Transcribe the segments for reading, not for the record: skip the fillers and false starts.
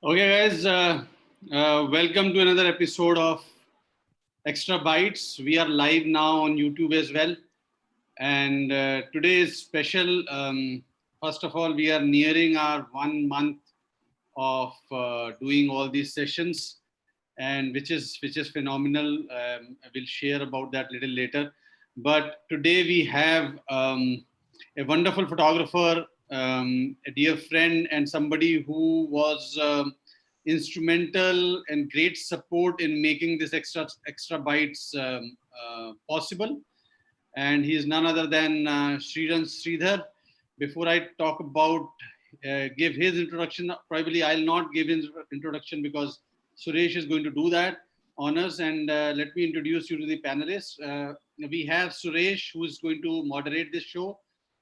Okay, guys, welcome to another episode of Extra Bytes. We are live now on YouTube as well. And today is special. First of all, we are nearing our 1 month of doing all these sessions, and which is phenomenal. I will share about that a little later. But today we have a wonderful photographer, a dear friend, and somebody who was instrumental and great support in making this extra bytes possible. And he is none other than SREERANJ SREEDHAR. Before I talk about give his introduction, probably I'll not give his introduction because Suresh is going to do that honors. And let me introduce you to the panelists. We have Suresh, who is going to moderate this show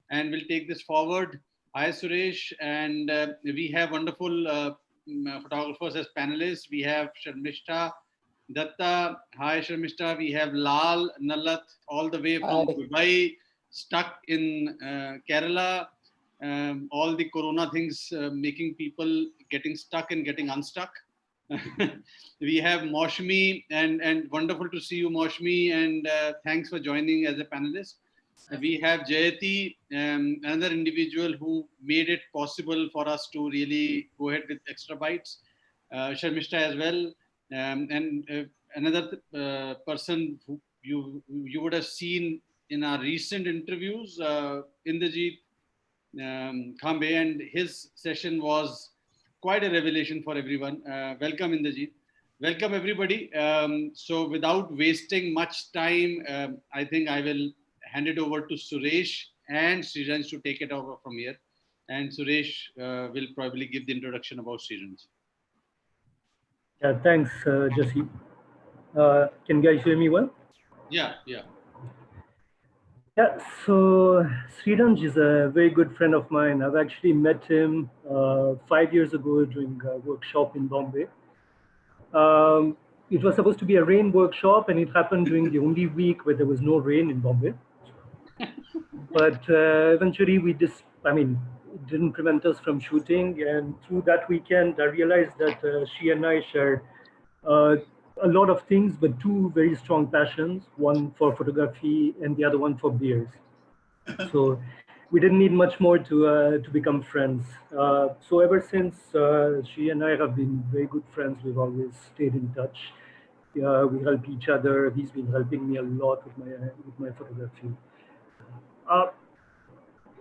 and will take this forward. Hi, Suresh. And we have wonderful photographers as panelists. We have Sharmishta Datta. Hi, Sharmishta. We have Lal Nalat, all the way from Dubai, stuck in Kerala. All the corona things making people getting stuck and getting unstuck. We have Maushmi, and wonderful to see you, Maushmi, and thanks for joining as a panelist. We have Jayati, another individual who made it possible for us to really go ahead with Extra Bytes. Sharmishta as well, and another person who you would have seen in our recent interviews, Indrajit Khambe, and his session was quite a revelation for everyone. Welcome, Indrajit. Welcome, everybody. So without wasting much time, I think I will hand it over to Suresh and SREERANJ to take it over from here. And Suresh will probably give the introduction about SREERANJ. Yeah, thanks, Jesse. Can you guys hear me well? Yeah. Yeah, so SREERANJ is a very good friend of mine. I've actually met him 5 years ago during a workshop in Bombay. It was supposed to be a rain workshop, and it happened during the only week where there was no rain in Bombay. But eventually it didn't prevent us from shooting. And through that weekend, I realized that she and I share a lot of things, but two very strong passions, one for photography and the other one for beers. So we didn't need much more to become friends. So ever since, she and I have been very good friends. We've always stayed in touch. We help each other. He's been helping me a lot with my photography.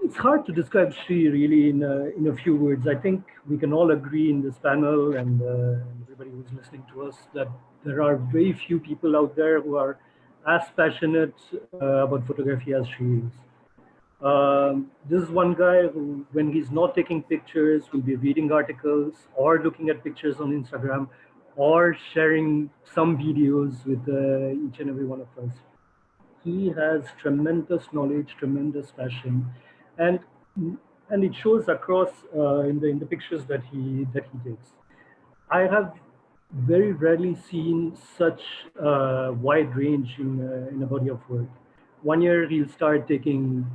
It's hard to describe Sri really in a few words. I think we can all agree in this panel and everybody who's listening to us that there are very few people out there who are as passionate about photography as Sri is. This is one guy who, when he's not taking pictures, will be reading articles or looking at pictures on Instagram or sharing some videos with each and every one of us. He has tremendous knowledge, tremendous passion, and it shows across in the pictures that he takes. I have very rarely seen such a wide range in a body of work. 1 year he'll start taking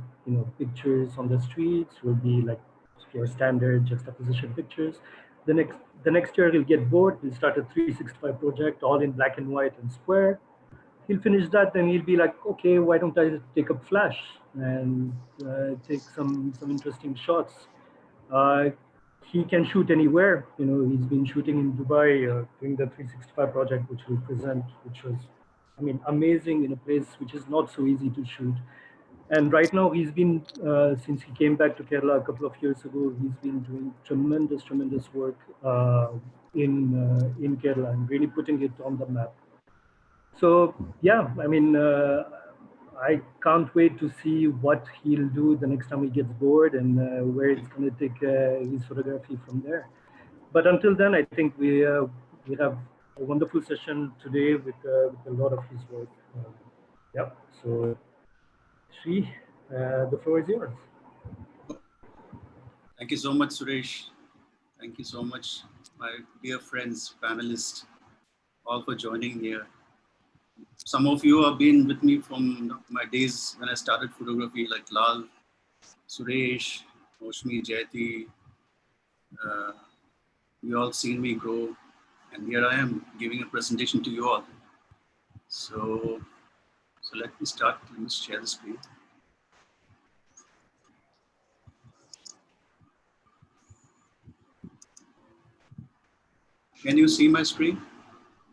pictures on the streets, will be like your standard juxtaposition pictures. The next year he'll get bored, he'll start a 365 project all in black and white and square. He'll finish that, then he'll be like, okay, why don't I take up flash and take some interesting shots. He can shoot anywhere. He's been shooting in Dubai doing the 365 project, which we present, which was, amazing in a place which is not so easy to shoot. And right now he's been, since he came back to Kerala a couple of years ago, he's been doing tremendous work in Kerala and really putting it on the map. So yeah, I can't wait to see what he'll do the next time he gets bored and where it's going to take his photography from there. But until then, I think we have a wonderful session today with a lot of his work. So Sri, the floor is yours. Thank you so much, Suresh. Thank you so much, my dear friends, panelists, all for joining here. Some of you have been with me from my days when I started photography, like Lal, Suresh, Maushmi, Jayati, You all seen me grow, and here I am giving a presentation to you all. So let me start. Let me share the screen. Can you see my screen?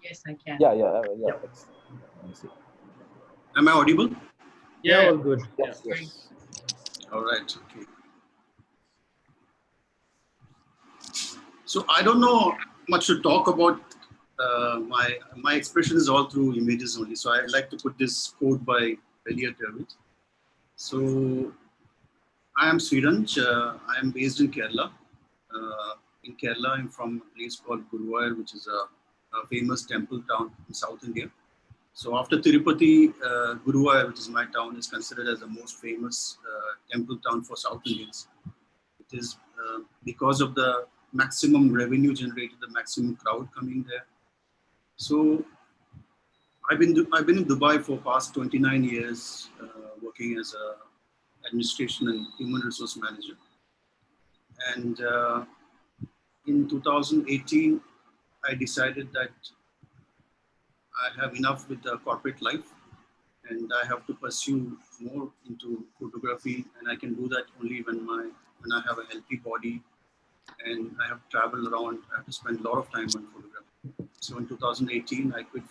Yes, I can. Yeah. Let me see. Am I audible? Yeah, all good. Yes. All right. Okay. So I don't know much to talk about. My expression is all through images only. So I'd like to put this quote by Elliot David. So I am SREERANJ. I am based in Kerala. In Kerala, I'm from a place called Guruvayur, which is a famous temple town in South India. So after Tirupati, Guruvayur, which is my town, is considered as the most famous temple town for South Indians. It is because of the maximum revenue generated, the maximum crowd coming there. So I've been in Dubai for past 29 years, working as a administration and human resource manager. And in 2018, I decided that I have enough with the corporate life, and I have to pursue more into photography, and I can do that only when I have a healthy body, and I have to travel around. I have to spend a lot of time on photography. So in 2018, I quit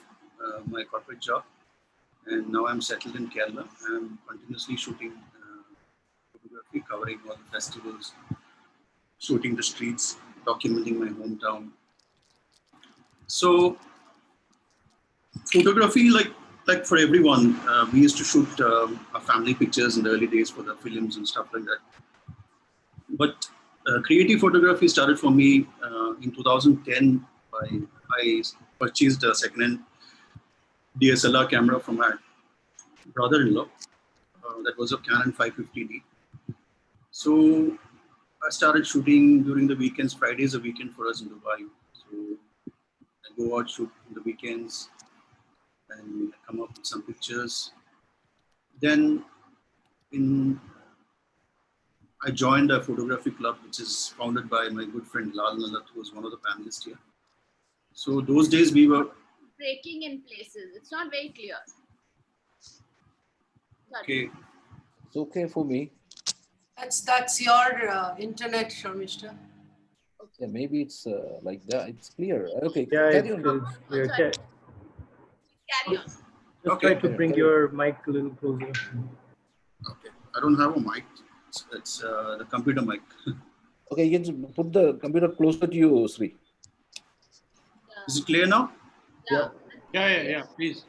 my corporate job, and now I'm settled in Kerala. I'm continuously shooting photography, covering all the festivals, shooting the streets, documenting my hometown. So photography, like for everyone, we used to shoot our family pictures in the early days for the films and stuff like that. But creative photography started for me in 2010. I purchased a second-hand DSLR camera from my brother-in-law. That was a Canon 550D. So I started shooting during the weekends. Fridays a weekend for us in Dubai. So I go out, shoot in the weekends, and come up with some pictures. Then I joined a photography club, which is founded by my good friend Lal Nalat, who was one of the panelists here. So those days we were breaking in places. It's not very clear. Sorry. okay. It's okay for me. That's your internet, Sharmishta. Yeah, maybe it's like that. It's clear. Okay. Yeah, carry it's on. clear. Sorry. Just Carry on. Okay. try to bring your mic a little closer. Okay. I don't have a mic. It's the computer mic. Okay, you can put the computer closer to you, Sri. Is it clear now? Yeah. Please.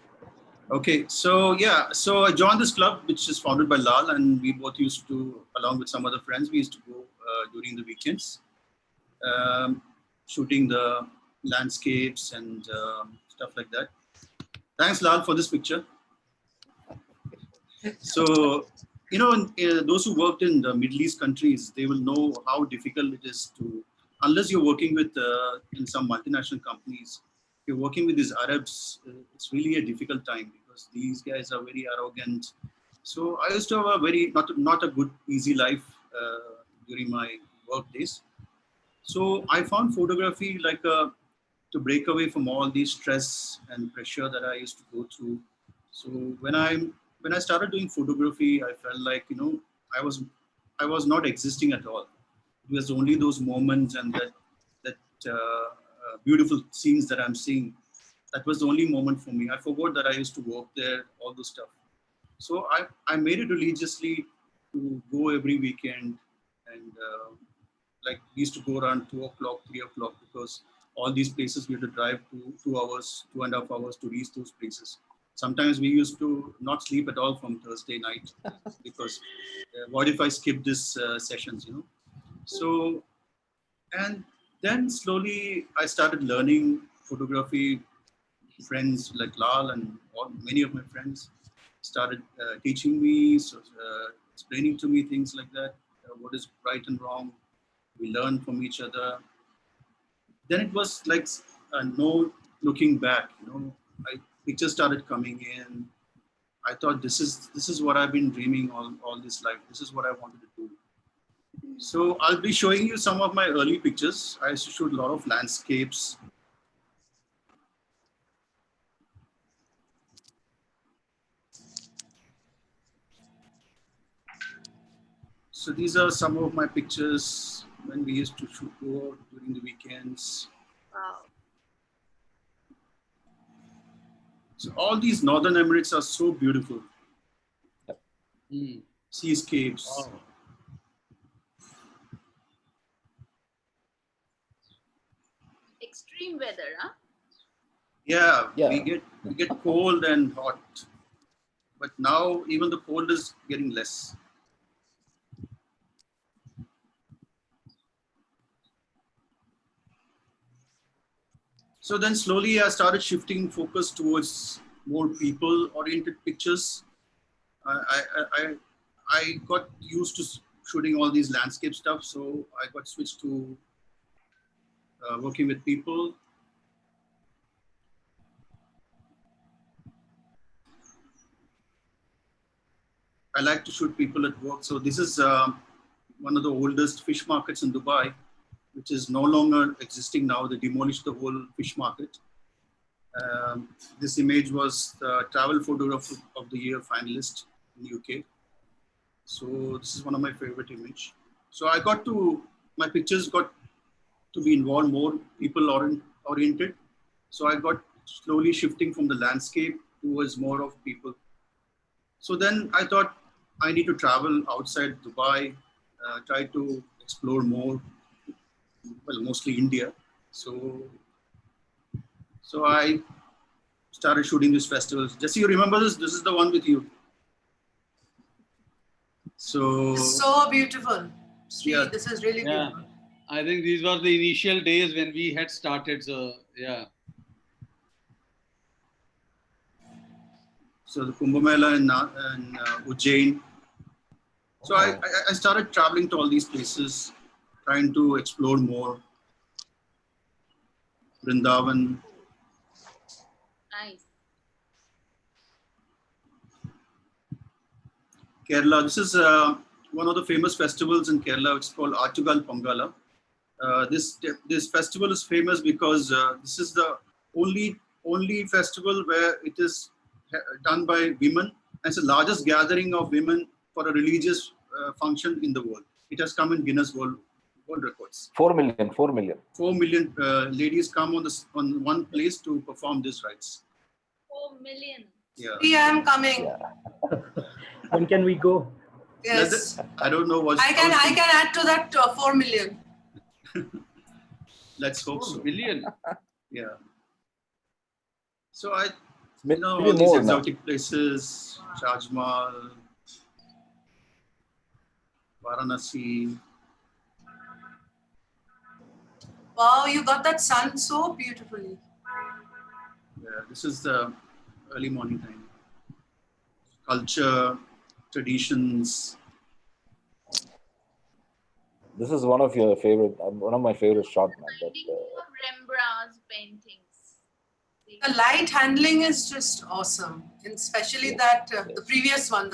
Okay, so I joined this club, which is founded by Lal, and we both used to, along with some other friends, we used to go during the weekends, shooting the landscapes and stuff like that. Thanks, Lal, for this picture. So, those who worked in the Middle East countries, they will know how difficult it is to, unless you're working with in some multinational companies, you're working with these Arabs, it's really a difficult time because these guys are very arrogant. So I used to have a very, not a good, easy life during my work days. So I found photography like to break away from all the stress and pressure that I used to go through. So when I started doing photography, I felt like, I was not existing at all. It was only those moments and that beautiful scenes that I'm seeing. That was the only moment for me. I forgot that I used to work there, all those stuff. So I made it religiously to go every weekend, and like we used to go around 2 o'clock, 3 o'clock, because all these places we had to drive 2 hours, 2.5 hours to reach those places. Sometimes we used to not sleep at all from Thursday night because what if I skip this sessions, So, and then slowly I started learning photography. Friends like Lal and many of my friends started teaching me, explaining to me things like that, what is right and wrong. We learn from each other. Then it was like no looking back, pictures started coming in. I thought this is what I've been dreaming all this life. This is what I wanted to do. So I'll be showing you some of my early pictures. I used to shoot a lot of landscapes. So these are some of my pictures when we used to shoot over during the weekends. Wow. So all these northern Emirates are so beautiful. Mm. Seascapes. Wow. Extreme weather, huh? Yeah, Yeah. we get cold and hot. But now even the cold is getting less. So then slowly I started shifting focus towards more people-oriented pictures. I got used to shooting all these landscape stuff, so I got switched to working with people. I like to shoot people at work. So this is one of the oldest fish markets in Dubai, which is no longer existing now. They demolished the whole fish market. This image was the travel photographer of the year finalist in UK. So this is one of my favorite image. So my pictures got to be involved more people oriented. So I got slowly shifting from the landscape towards more of people. So then I thought I need to travel outside Dubai, try to explore more, well, mostly India. So I started shooting these festivals. Jesse, you remember this? This is the one with you. So It's so beautiful. Sri, yeah. this is really Yeah. beautiful. I think these were the initial days when we had started. So yeah. So the Kumbh Mela in Ujjain. So I started traveling to all these places, trying to explore more. Vrindavan. Nice. Kerala. This is one of the famous festivals in Kerala. It's called Achugal Pongala. This festival is famous because this is the only festival where it is done by women. And it's the largest gathering of women for a religious function in the world. It has come in Guinness World Records. 4 million, 4 million. 4 million ladies come on one place to perform these rites. 4 million. Yeah. Sri, I am coming. Yeah. When can we go? Yes. I don't know what. I can add to that 4 million. Let's hope 4 so. million. Yeah. So all Maybe these more now. exotic places, Taj Mahal, Varanasi. Wow, you got that sun so beautifully. Yeah, this is the early morning time. Culture, traditions. This is one of your favorite, one of my favorite shots, man. Finding of Rembrandt's paintings. The light handling is just awesome, and especially Yes, that yes. the previous one.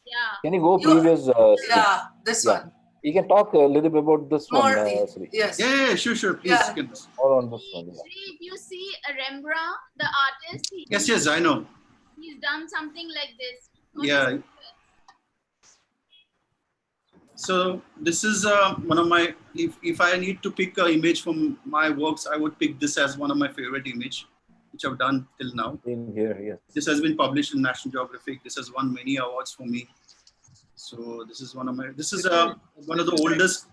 Yeah. Can you go You- previous? Sri? Yeah, this Yeah. one. You can talk a little bit about this More, one, Sri. yes. Yeah, sure. Please. Yeah. You can- Or on this one. Yeah. Sri, if you see a Rembrandt, the artist, Yes, I know. he's done something like this. on Yeah. his- So this is one of my, if I need to pick an image from my works, I would pick this as one of my favorite image, which I've done till now. In here, yes. This has been published in National Geographic. This has won many awards for me. So this is one of one of the oldest,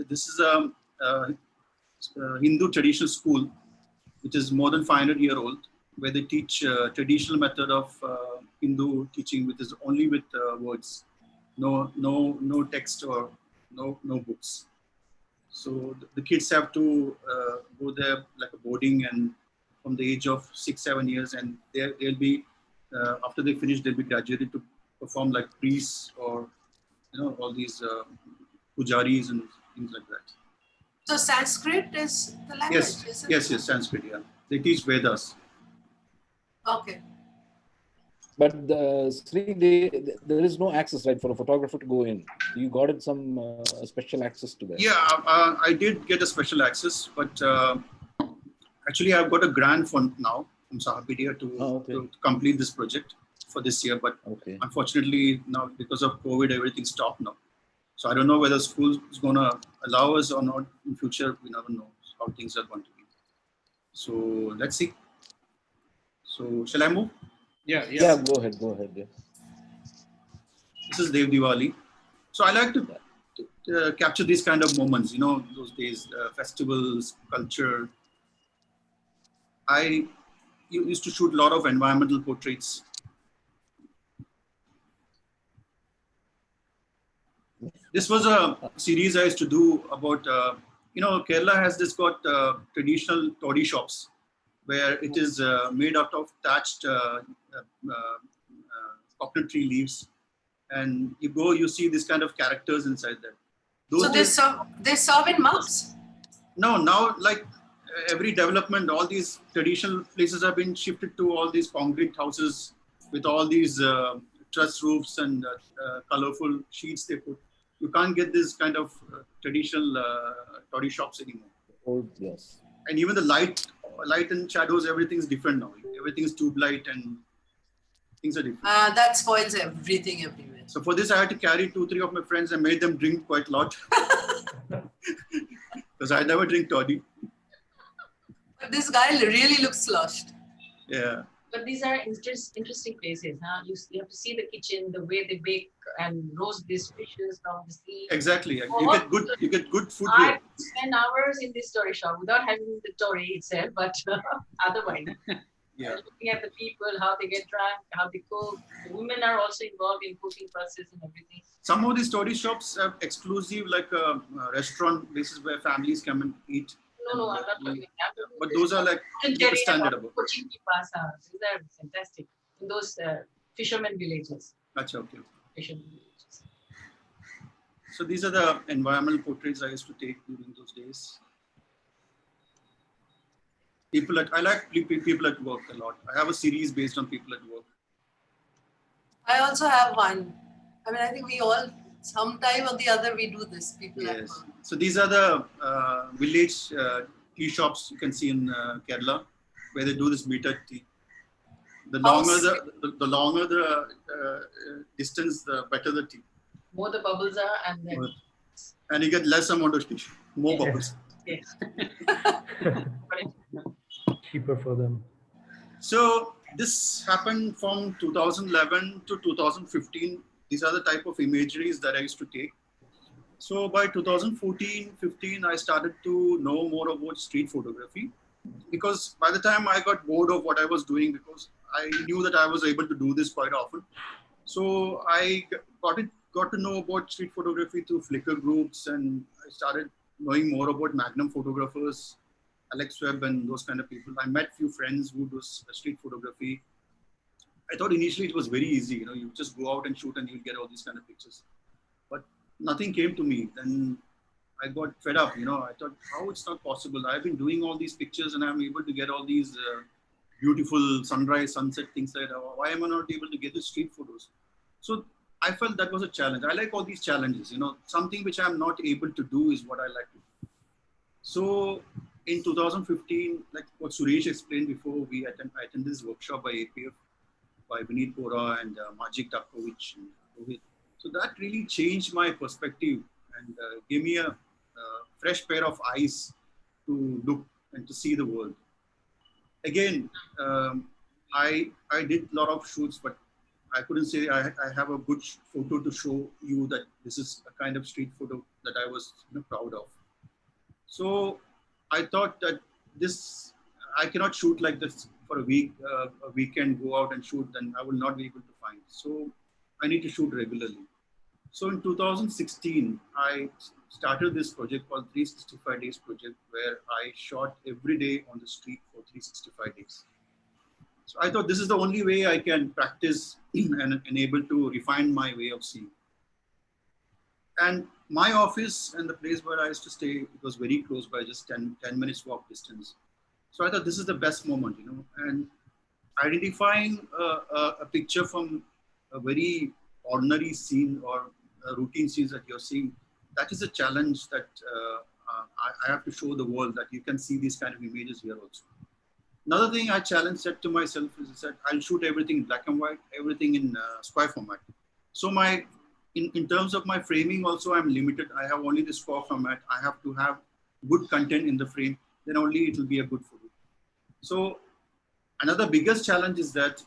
this is a Hindu traditional school, which is more than 500-year old, where they teach traditional method of Hindu teaching, which is only with words. No text or no books. So the kids have to go there like a boarding, and from the age of 6-7 years, and they'll be after they finish, they'll be graduated to perform like priests or all these pujaris and things like that. So Sanskrit is the language, isn't it? Yes, Sanskrit. Yeah, they teach Vedas. Okay. But there is no access, right, for a photographer to go in. You got it some special access to that. Yeah, I did get a special access, but actually I've got a grant fund now from Sahapedia to complete this project for this year. But unfortunately now because of COVID, everything stopped now. So I don't know whether school is going to allow us or not in future. We never know how things are going to be. So let's see. So shall I move? Yeah, Go ahead. Yeah. This is Dev Diwali. So I like to capture these kind of moments, those days, festivals, culture. I used to shoot a lot of environmental portraits. This was a series I used to do about, Kerala has got traditional toddy shops where it is made out of thatched coconut tree leaves. And you see this kind of characters inside there. So they serve in mugs? No, now like every development, all these traditional places have been shifted to all these concrete houses with all these truss roofs and colorful sheets they put. You can't get this kind of traditional toddy shops anymore. Old, yes. And even the light and shadows, everything's different now. Everything's tube light and things are different. That spoils everything everywhere. So for this, I had to carry 2-3 of my friends and made them drink quite a lot. Because I never drink toddy. But this guy really looks sloshed. Yeah. But these are interesting places. Huh? You have to see the kitchen, the way they bake and roast these fishes from the sea. Exactly. You get good food I here. spend hours in this story shop without having the story itself, but otherwise. Yeah. Looking at the people, how they get drunk, how they cook. The women are also involved in cooking process and everything. Some of these story shops have exclusive, like restaurant places where families come and eat. No, I'm not talking about. But those are like standard about. These are fantastic. In those fishermen villages. Achha, okay. Fishermen villages. So these are the environmental portraits I used to take during those days. I like people at work a lot. I have a series based on people at work. I also have one. I mean, I think we all, sometime or the other, we do this. People at Yes. work. So these are the village tea shops you can see in Kerala, where they do this meter tea. The longer the distance, the better the tea. More the bubbles are, and then and you get less amount of tea, more bubbles. yes. Cheaper for them. So this happened from 2011 to 2015. These are the type of imageries that I used to take. So by 2014-15, I started to know more about street photography, because by the time I got bored of what I was doing, because I knew that I was able to do this quite often. So I got to know about street photography through Flickr groups, and I started knowing more about Magnum photographers, Alex Webb and those kind of people. I met few friends who do street photography. I thought initially it was very easy. You just go out and shoot and you'll get all these kind of pictures. But nothing came to me. Then I got fed up. I thought, how it's not possible? I've been doing all these pictures and I'm able to get all these beautiful sunrise, sunset things like that. Why am I not able to get the street photos? So I felt that was a challenge. I like all these challenges. Something which I'm not able to do is what I like to do. So in 2015, like what Suresh explained before, I attended this workshop by APF, by Vineet Bora and Majik Takovich and Rohit. So that really changed my perspective and gave me a fresh pair of eyes to look and to see the world. Again, I did a lot of shoots, but I couldn't say I have a good photo to show you that this is a kind of street photo that I was proud of. So I thought that I cannot shoot like this for a weekend, go out and shoot, then I will not be able to find. So I need to shoot regularly. So in 2016, I started this project called 365 Days Project, where I shot every day on the street for 365 days. So I thought this is the only way I can practice and able to refine my way of seeing. And my office and the place where I used to stay, it was very close by, just 10 minutes walk distance. So I thought this is the best moment, and identifying a picture from a very ordinary scene or routine scenes that you're seeing, that is a challenge that I have to show the world that you can see these kind of images here also. Another thing I challenge set to myself is that I'll shoot everything in black and white, everything in square format. So in terms of my framing also, I'm limited. I have only the square format. I have to have good content in the frame, then only it will be a good photo. So another biggest challenge is that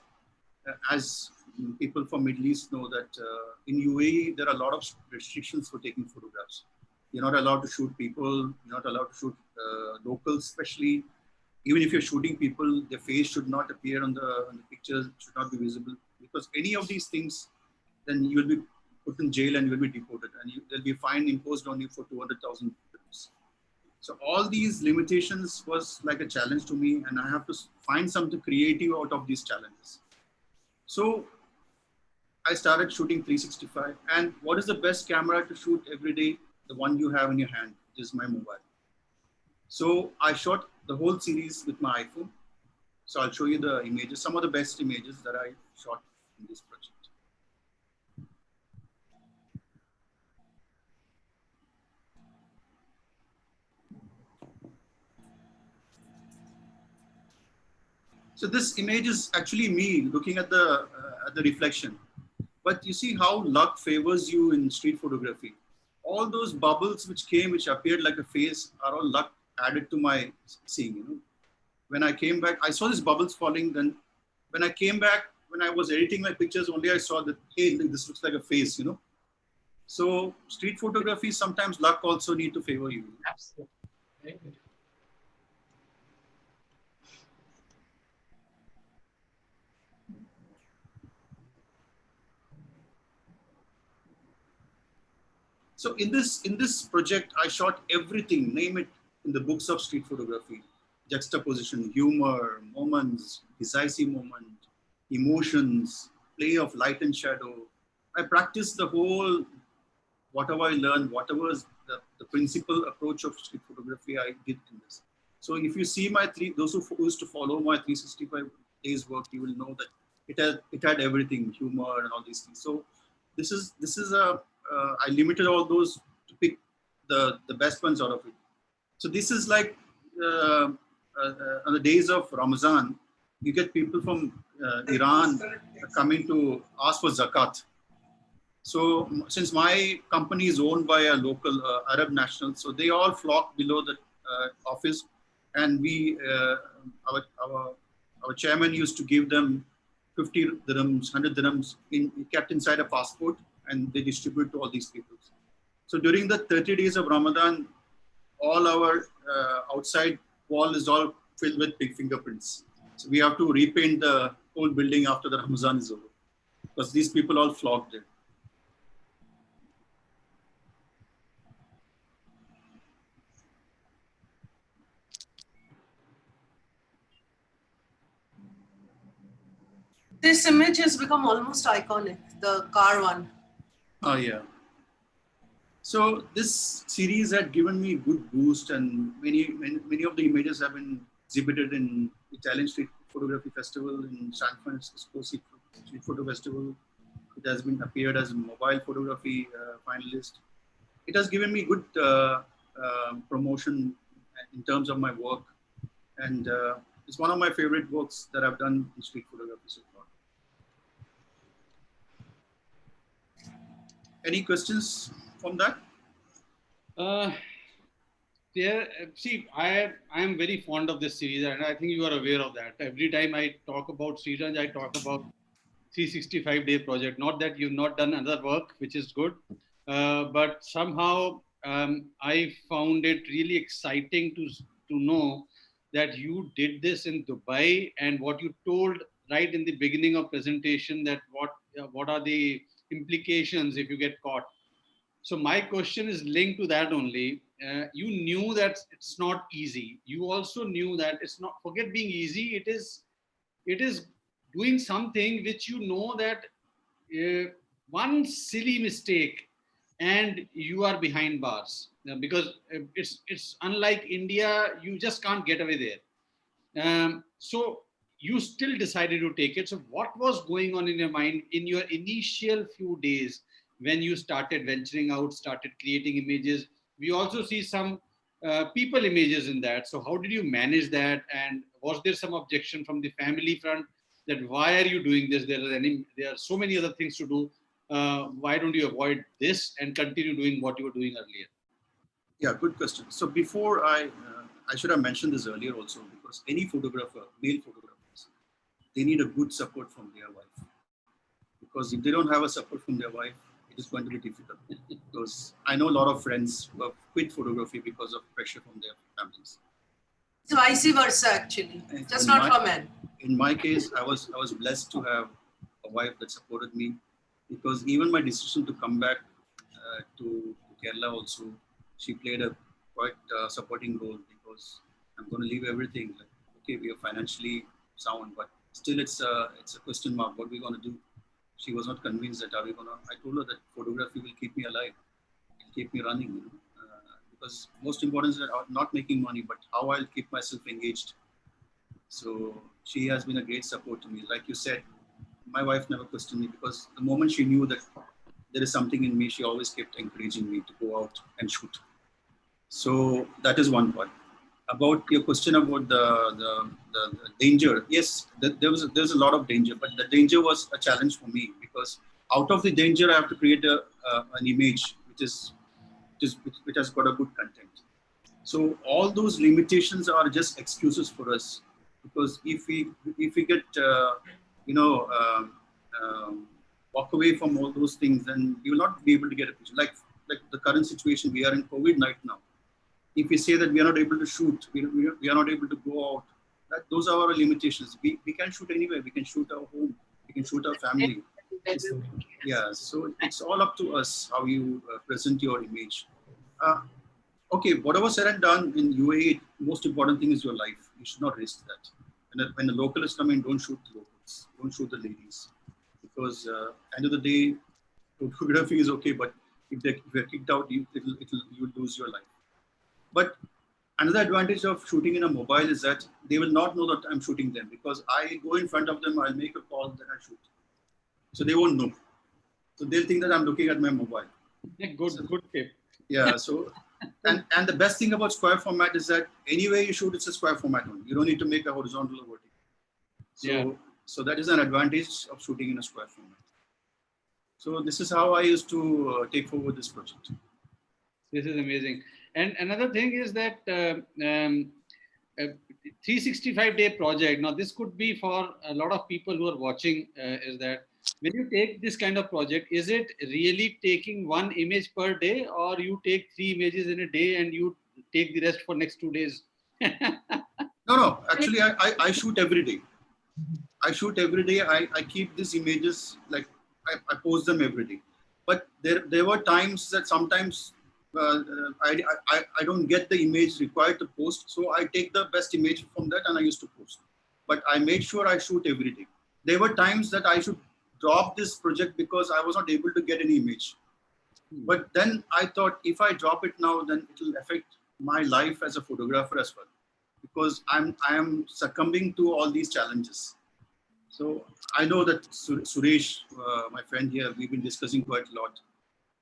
as people from Middle East know that in UAE, there are a lot of restrictions for taking photographs. You're not allowed to shoot people, you're not allowed to shoot locals, especially. Even if you're shooting people, their face should not appear on the pictures, it should not be visible. Because any of these things, then you will be put in jail and you will be deported. And there'll be a fine imposed on you for 200,000 dirhams. So all these limitations was like a challenge to me, and I have to find something creative out of these challenges. So I started shooting 365. And what is the best camera to shoot every day? The one you have in your hand, which is my mobile. So I shot the whole series with my iPhone. So I'll show you the images, some of the best images that I shot in this project. So this image is actually me looking at the reflection. But you see how luck favors you in street photography. All those bubbles which came, which appeared like a face, are all luck added to my seeing. You know, when I came back, I saw these bubbles falling. Then, when I came back, when I was editing my pictures, only I saw that, hey, this looks like a face. You know, so street photography, sometimes luck also need to favor you. Absolutely. Very good. So in this project, I shot everything, name it, in the books of street photography: juxtaposition, humor, moments, decisive moment, emotions, play of light and shadow. I practiced the whole, whatever I learned, whatever is the principal approach of street photography, I did in this. So if you see those who used to follow my 365 days work, you will know that it had everything, humor and all these things. So this is I limited all those to pick the best ones out of it. So this is like on the days of Ramadan, you get people from Iran coming to ask for zakat. So since my company is owned by a local Arab national, so they all flock below the office, and our chairman used to give them 50 dirhams, 100 dirhams kept inside a passport, and they distribute to all these people. So during the 30 days of Ramadan, all our outside wall is all filled with big fingerprints. So we have to repaint the whole building after the Ramadan is over, because these people all flocked there. This image has become almost iconic, the car one. Oh, yeah. So this series had given me good boost, and many of the images have been exhibited in Italian Street Photography Festival in San Francisco Street Photo Festival. It has been appeared as a mobile photography finalist. It has given me good promotion in terms of my work, and it's one of my favorite works that I've done in street photography so far. Any questions from that? See, I am very fond of this series, and I think you are aware of that. Every time I talk about SREERANJ, I talk about 365-day project. Not that you've not done other work, which is good, but somehow I found it really exciting to know that you did this in Dubai, and what you told right in the beginning of presentation, that what are the implications if you get caught. So my question is linked to that only. You knew that it's not easy. You also knew that it's not, forget being easy, it is doing something which you know that one silly mistake and you are behind bars, because it's unlike India, you just can't get away there. So you still decided to take it. So what was going on in your mind in your initial few days when you started venturing out, started creating images? We also see some people images in that. So how did you manage that? And was there some objection from the family front that why are you doing this? There are so many other things to do. Why don't you avoid this and continue doing what you were doing earlier? Yeah, good question. So before I should have mentioned this earlier also, because any photographer, male photographers, they need a good support from their wife. Because if they don't have a support from their wife, it is going to be difficult. Because I know a lot of friends who have quit photography because of pressure from their families. It's vice versa, actually. Just not for men. In my case, I was blessed to have a wife that supported me, because even my decision to come back to Kerala also, she played a quite supporting role, because I'm going to leave everything. Like, okay, we are financially sound, but still it's a question mark. What are we going to do? She was not convinced that are we going to. I told her that photography will keep me alive, will keep me running. You know? Because most important is that I'm not making money, but how I'll keep myself engaged. So she has been a great support to me. Like you said, my wife never questioned me, because the moment she knew that there is something in me, she always kept encouraging me to go out and shoot. So that is one part. About your question about the danger, yes, there's a lot of danger, but the danger was a challenge for me, because out of the danger, I have to create an image which has got a good content. So all those limitations are just excuses for us, because if we get walk away from all those things, then you will not be able to get a picture. Like the current situation, we are in COVID right now. If we say that we are not able to shoot, we are not able to go out, those are our limitations. We can shoot anywhere. We can shoot our home. We can shoot our family. Yeah, so it's all up to us how you present your image. Okay, whatever said and done in UAE, most important thing is your life. You should not risk that. When the locals come in, don't shoot the locals. Don't shoot the ladies. Because end of the day, photography is okay, but if you're kicked out, you'll lose your life. But another advantage of shooting in a mobile is that they will not know that I'm shooting them, because I go in front of them, I'll make a call, then I shoot. So they won't know. So they'll think that I'm looking at my mobile. Yeah, good tip. Yeah, so and the best thing about square format is that anywhere you shoot, it's a square format only. You don't need to make a horizontal or vertical. So that is an advantage of shooting in a square format. So this is how I used to take forward this project. This is amazing. And another thing is that 365-day project. Now, this could be for a lot of people who are watching. Is that when you take this kind of project, is it really taking one image per day, or you take 3 images in a day and you take the rest for next 2 days? No. Actually, I shoot every day. I shoot every day. I keep these images, like I post them every day. But there were times that sometimes I don't get the image required to post. So I take the best image from that and I used to post. But I made sure I shoot every day. There were times that I should drop this project because I was not able to get any image. But then I thought, if I drop it now, then it will affect my life as a photographer as well, because I am succumbing to all these challenges. So I know that Suresh, my friend here, we've been discussing quite a lot.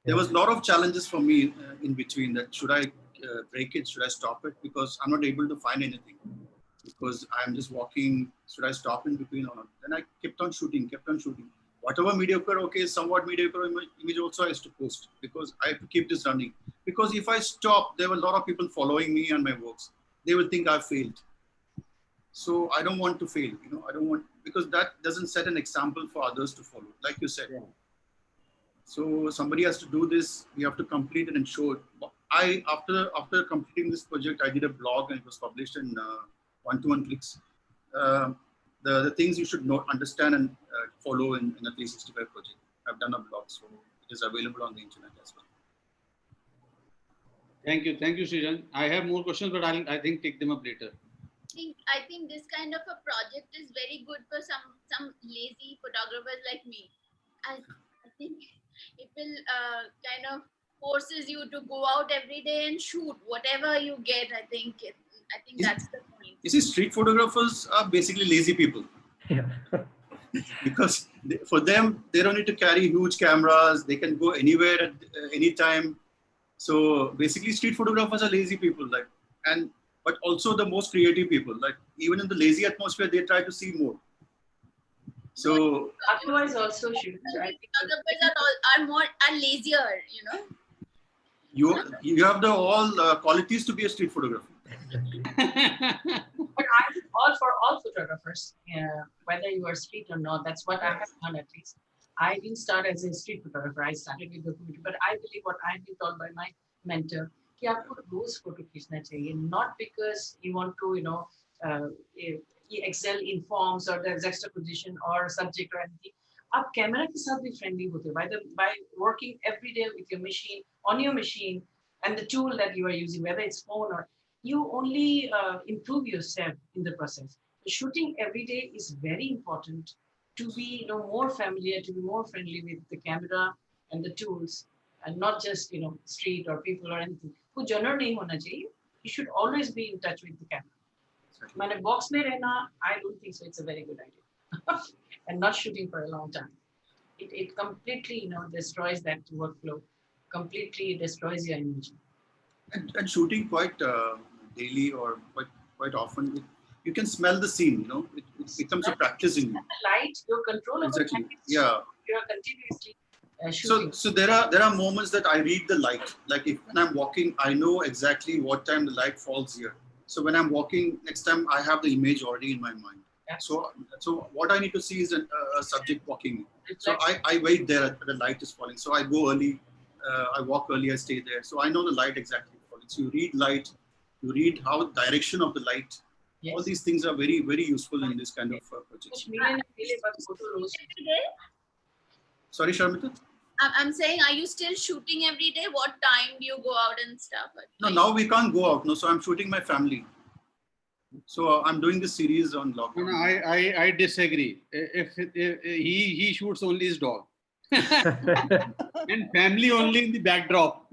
There was a lot of challenges for me in between, that should I break it, should I stop it, because I'm not able to find anything, because I'm just walking, should I stop in between or not? Then I kept on shooting. Whatever mediocre, okay, somewhat mediocre image also I used to post, because I have to keep this running. Because if I stop, there were a lot of people following me and my works. They will think I failed. So I don't want to fail, I don't want, because that doesn't set an example for others to follow, like you said. Yeah. So somebody has to do this, we have to complete it and show it. After completing this project, I did a blog and it was published in 1-to-1 clicks. The things you should understand and follow in a 365 project. I've done a blog, so it is available on the internet as well. Thank you, SREERANJ. I have more questions, but I think take them up later. I think this kind of a project is very good for some lazy photographers like me. I think it will kind of forces you to go out every day and shoot whatever you get. I think that's the point. You see, street photographers are basically lazy people Yeah. because for them, they don't need to carry huge cameras. They can go anywhere at any time. So basically, street photographers are lazy people, but also the most creative people. Like even in the lazy atmosphere, they try to see more. So otherwise, also should I think photographers are lazier, you know. you have the all qualities to be a street photographer. Exactly. But I think all photographers, whether you are street or not, that's what I have done at least. I didn't start as a street photographer. I started with documentary, but I believe what I've been told by my mentor, कि आपको रोज photo खींचना चाहिए, not because you want to, excel in forms or the juxtaposition or subject or anything. आप camera के साथ भी friendly होते हो by working every day with your machine, on your machine, and the tool that you are using, whether it's phone or you only improve yourself in the process. Shooting every day is very important to be more familiar, to be more friendly with the camera and the tools, and not just street or people or anything. को general नहीं होना चाहिए. You should always be in touch with the camera. मैंने box में रहना, I don't think so. It's a very good idea. And not shooting for a long time. It completely destroys that workflow. Completely destroys your image. And shooting quite daily or quite often, you can smell the scene. It becomes a practice in you. The light, your control over Exactly. the light. Yeah. You are continuously shooting. So there are moments that I read the light. Like when I'm walking, I know exactly what time the light falls here. So when I'm walking, next time I have the image already in my mind. So what I need to see is a subject walking. So I wait there at the light is falling. So I go early, I walk early, I stay there. So I know the light exactly falling. So you read light, you read how direction of the light. Yes. All these things are very, very useful in this kind of projects. Sorry, Sharmita? I'm saying, are you still shooting every day? What time do you go out and stuff? No, now we can't go out. No, so I'm shooting my family. So I'm doing this series on lockdown. No, I disagree. If he shoots only his dog. And family only in the backdrop.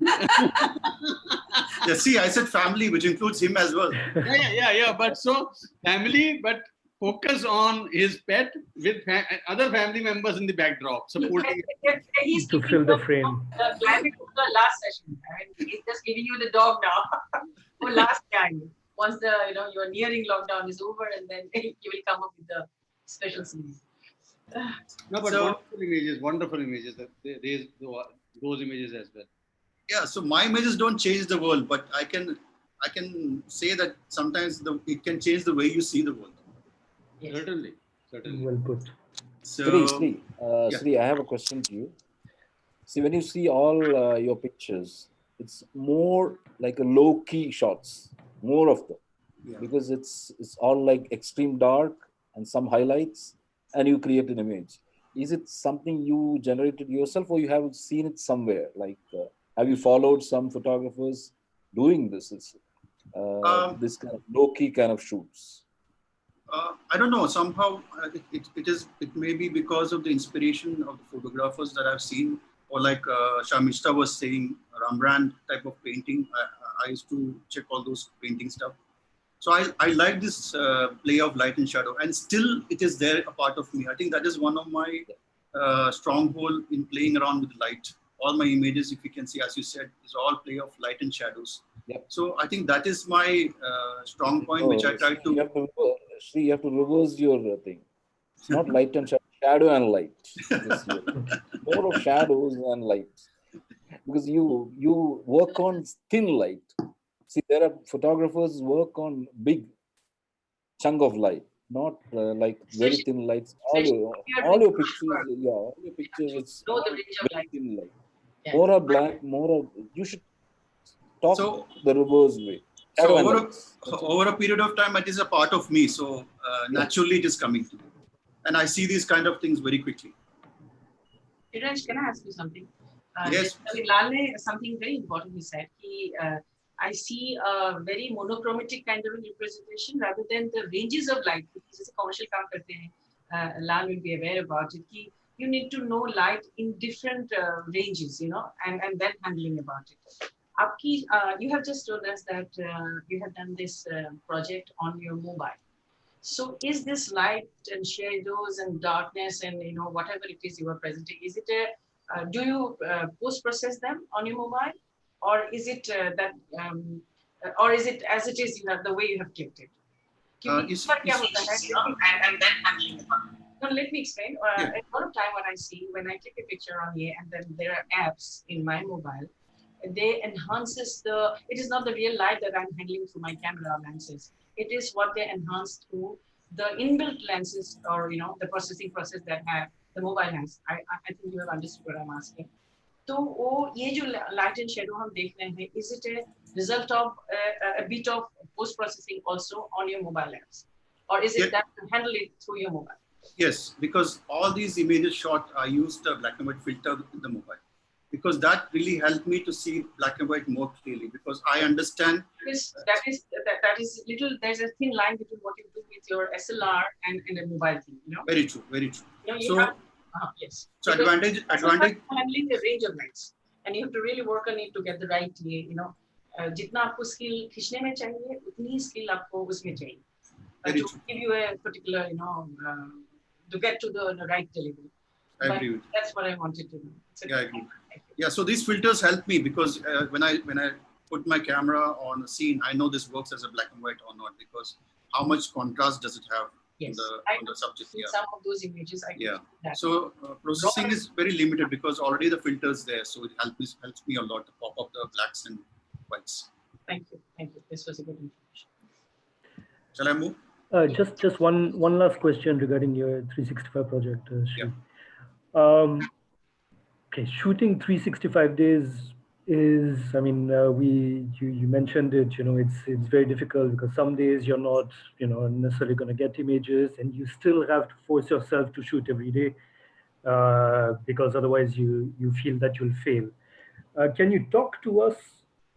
Yeah, see, I said family, which includes him as well. Yeah. But so family, but focus on his pet with other family members in the backdrop supporting. He's to fill the frame. The climate of the last session. He's just giving you the dog now. For last time. Once the you're nearing lockdown is over, and then you will come up with the special series. No, but wonderful images. There's those images as well. Yeah, so my images don't change the world, but I can say that sometimes it can change the way you see the world. Yes. Certainly. Well put. So, Sri, I have a question to you. See, when you see all your pictures, it's more like a low-key shots. More of them, because it's all like extreme dark and some highlights, and you create an image. Is it something you generated yourself, or you have seen it somewhere? Like, have you followed some photographers doing this? This kind of low-key kind of shoots. I don't know. Somehow it may be because of the inspiration of the photographers that I've seen, or like Shamishta was saying, Rembrandt type of painting. I used to check all those painting stuff. So I like this play of light and shadow, and still it is there, a part of me. I think that is one of my stronghold in playing around with light. All my images, if you can see, as you said, is all play of light and shadows. Yep. So I think that is my strong point, which I try to. You have to reverse your thing. It's not light and shadow and light. More of shadows and light. Because you work on thin light. See, there are photographers who work on big chunk of light, not like very thin lights. All your pictures, it's very thin light. More are black, you should talk the reverse way. So over a period of time, it is a part of me. So naturally, it is coming to me, and I see these kind of things very quickly. Sreeranj, can I ask you something? Yes. Lale, something very important he said. I see a very monochromatic kind of representation rather than the ranges of light. Because commercial काम करते हैं, Lal will be aware about it. You need to know light in different ranges, and then handling about it. You have just told us that you have done this project on your mobile. So is this light and shadows and darkness and whatever it is you are presenting, is it do you post-process them on your mobile, or is it or is it as it is, you have the way you have clicked it? And then handling it. No, let me explain. A lot of time when I click a picture on here and then there are apps in my mobile, they enhances it is not the real light that I'm handling through my camera lenses. It is what they enhance through the inbuilt lenses, or the processing process that the mobile has. I think you have understood what I'm asking. So वो ये जो light and shadow हम देख रहे हैं, is it a result of a bit of post processing also on your mobile apps, or is it that you handle it through your mobile? Yes, because all these images shot, I used the black and white filter with the mobile, because that really helped me to see black and white more clearly, because I understand that is little, there's a thin line between what you do with your SLR and a mobile thing, Very true, very true. Yes. So advantage handling the range of lights, and you have to really work on it to get the right, जितना आपको skill खींचने में चाहिए, उतनी skill आपको उसमें चाहिए. To give you a particular, to get to the right delivery. I agree with you. That's what I wanted to do. Yeah, I agree. Yeah, so these filters help me, because when I put my camera on a scene, I know this works as a black and white or not, because how much contrast does it have on the subject? Some of those images I can do that. So processing is very limited, because already the filters there, so it helps me a lot to pop up the blacks and whites. Thank you. This was a good information. Shall I move? Just one last question regarding your 365 project. Okay, shooting 365 days is, I mean, you mentioned it. It's very difficult, because some days you're not, necessarily going to get images, and you still have to force yourself to shoot every day, because otherwise you feel that you'll fail. Can you talk to us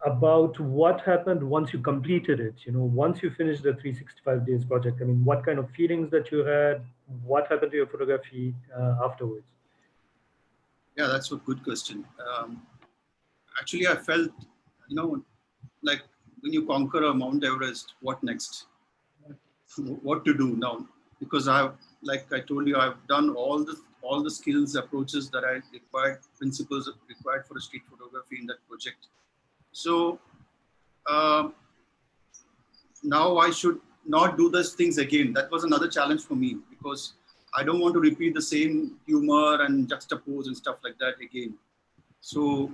about what happened once you completed it? Once you finished the 365 days project, I mean, what kind of feelings that you had? What happened to your photography afterwards? Yeah, that's a good question. Actually, I felt, like when you conquer a Mount Everest, what next? What to do now? Because like I told you, I've done all the skills, approaches that I required, principles required for a street photography in that project. So now I should not do those things again. That was another challenge for me, because I don't want to repeat the same humor and juxtapose and stuff like that again. So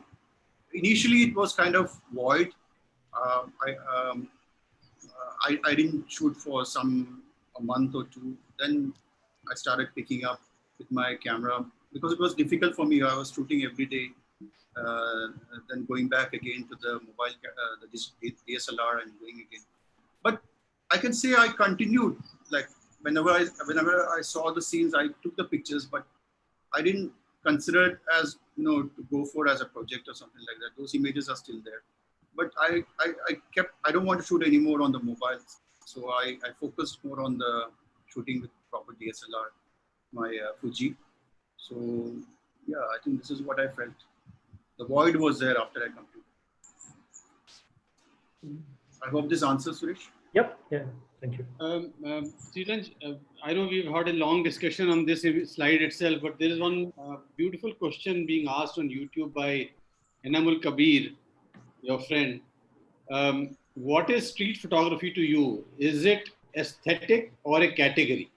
initially it was kind of void. I didn't shoot for a month or two. Then I started picking up with my camera, because it was difficult for me. I was shooting every day, then going back again to the mobile, the DSLR, and going again. But I can say I continued, like whenever I saw the scenes, I took the pictures, but I didn't consider it as, to go for as a project or something like that. Those images are still there. But I don't want to shoot anymore on the mobile. So I focused more on the shooting with proper DSLR, my Fuji. So yeah, I think this is what I felt. The void was there after I completed. I hope this answers, Suresh. Yep. Yeah. Thank you. SREERANJ, I know we've had a long discussion on this slide itself, but there is one beautiful question being asked on YouTube by Enamul Kabir, your friend. What is street photography to you? Is it aesthetic or a category?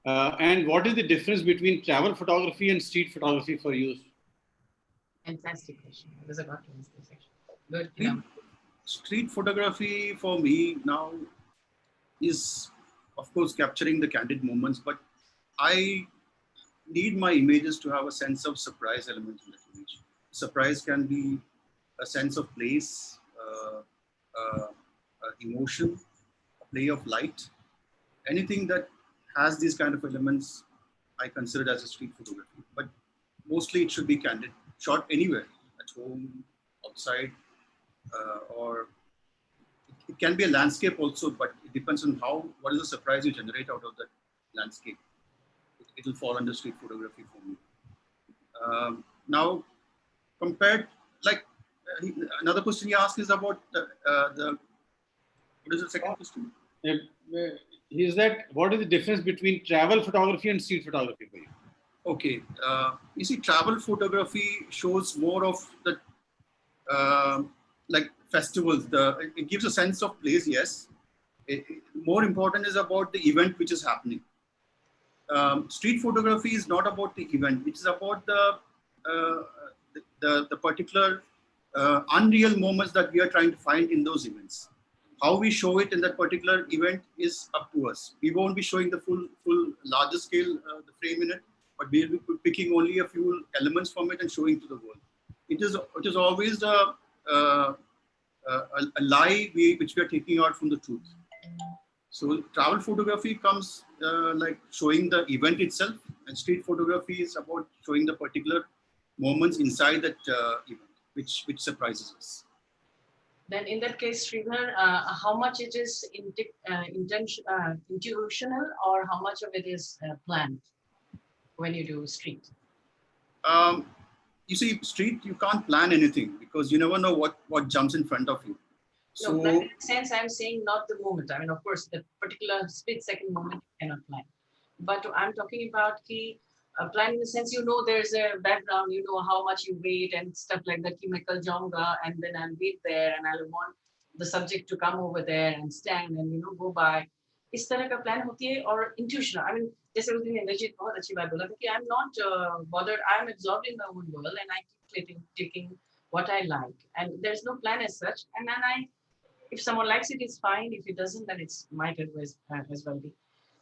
And what is the difference between travel photography and street photography for you? Fantastic question. I was about to answer this section. Good. Street photography for me now is, of course, capturing the candid moments, but I need my images to have a sense of surprise element in the image. Surprise can be a sense of place, emotion, a play of light. Anything that has these kind of elements, I consider it as a street photography. But mostly it should be candid, shot anywhere, at home, outside, or it can be a landscape also, but it depends on what is the surprise you generate out of that landscape. It will fall under street photography for me. Now, compared, like another question he asked is about the what is the second question? Is that what is the difference between travel photography and street photography for you? Okay, you see, travel photography shows more of the like festivals. It gives a sense of place. Yes, more important is about the event which is happening. Street photography is not about the event; it is about the particular unreal moments that we are trying to find in those events. How we show it in that particular event is up to us. We won't be showing the full larger scale the frame in it, but we'll be picking only a few elements from it and showing to the world. It is always a lie which we are taking out from the truth. So travel photography comes like showing the event itself, and street photography is about showing the particular moments inside that event, which surprises us. Then in that case, Sridhar, how much it is intuitional, or how much of it is planned when you do street? You see, street, you can't plan anything because you never know what jumps in front of you. So, no, but in a sense, I'm saying not the moment. I mean, of course, the particular split-second moment you cannot plan. But I'm talking about the plan in the sense, you know, there's a background, you know how much you wait and stuff like that. Ki main kal jaunga, and then I'll wait there, and I'll want the subject to come over there and stand and go by. इस तरह का plan होती है और intuition. I mean, जैसे उस दिन इंद्रजीत बहुत अच्छी बात बोला था कि I'm not bothered. I'm absorbed in my own world, and I keep taking what I like, and there's no plan as such. And then if someone likes it, it's fine. If it doesn't, then it's might as well be.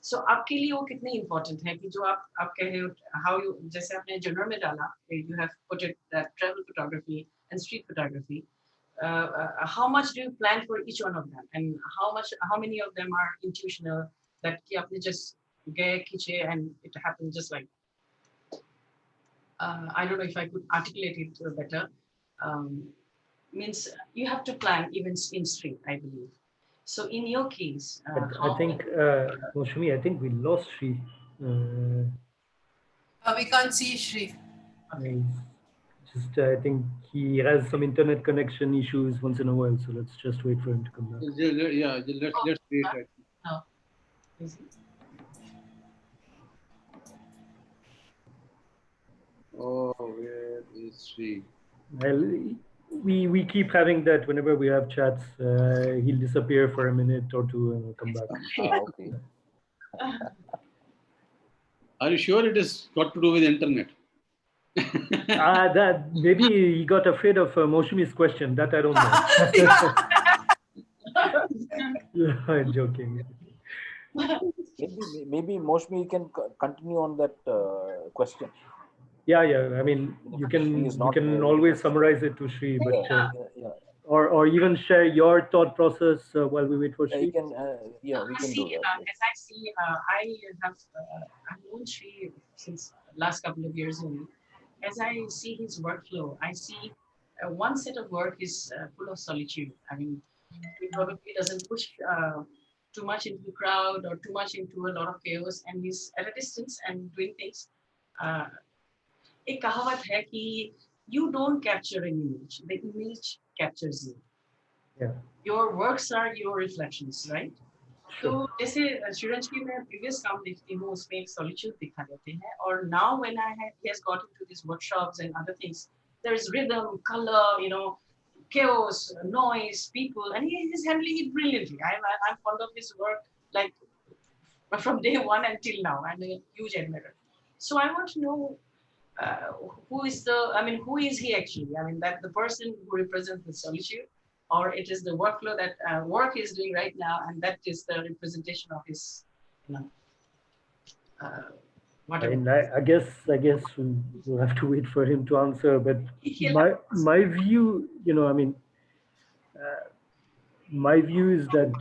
So आपके लिए वो कितने important है कि जो आप कह रहे हो how you जैसे आपने genre में डाला, you have put it that travel photography and street photography. How much do you plan for each one of them, and how many of them are intuitional that कि आपने just गए खींचे and it happened just like I don't know if I could articulate it better. Means you have to plan even in street, I believe. So in your case, I think, Moshmi, I think we lost Shri. We can't see Shri. Okay. Just, I think he has some internet connection issues once in a while, so let's just wait for him to come back. Yeah, let's wait. No. Is it? Oh, where is she? Well, we keep having that whenever we have chats. He'll disappear for a minute or two and come back. Okay. Are you sure it has got to do with internet? That maybe he got afraid of Moshumi's question. That I don't know. I'm joking. Maybe Moshmi, you can continue on that question. Yeah. I mean, you can always summarize it to Shri, but or even share your thought process while we wait for Shri. We can do that. As I see, I've known Shri since last couple of years only. As I see his workflow, I see one set of work is full of solitude. I mean, he probably doesn't push too much into the crowd or too much into a lot of chaos, and he's at a distance and doing things. एक कहावत है कि you don't capture an image, the image captures you. Yeah. Your works are your reflections, right? तो जैसे श्रीरंज की मैं previous काम देखती हूँ उसमें एक solitude दिखा देते हैं और now when he has got into these workshops and other things, there's rhythm, color, chaos, noise, people, and he is handling it brilliantly. I'm fond of his work like from day one until now. I'm a huge admirer. So I want to know who is he actually? I mean, that the person who represents the solitude, or it is the workflow that work is doing right now, and that is the representation of his, whatever. I mean, I guess we'll have to wait for him to answer. But my view, my view is that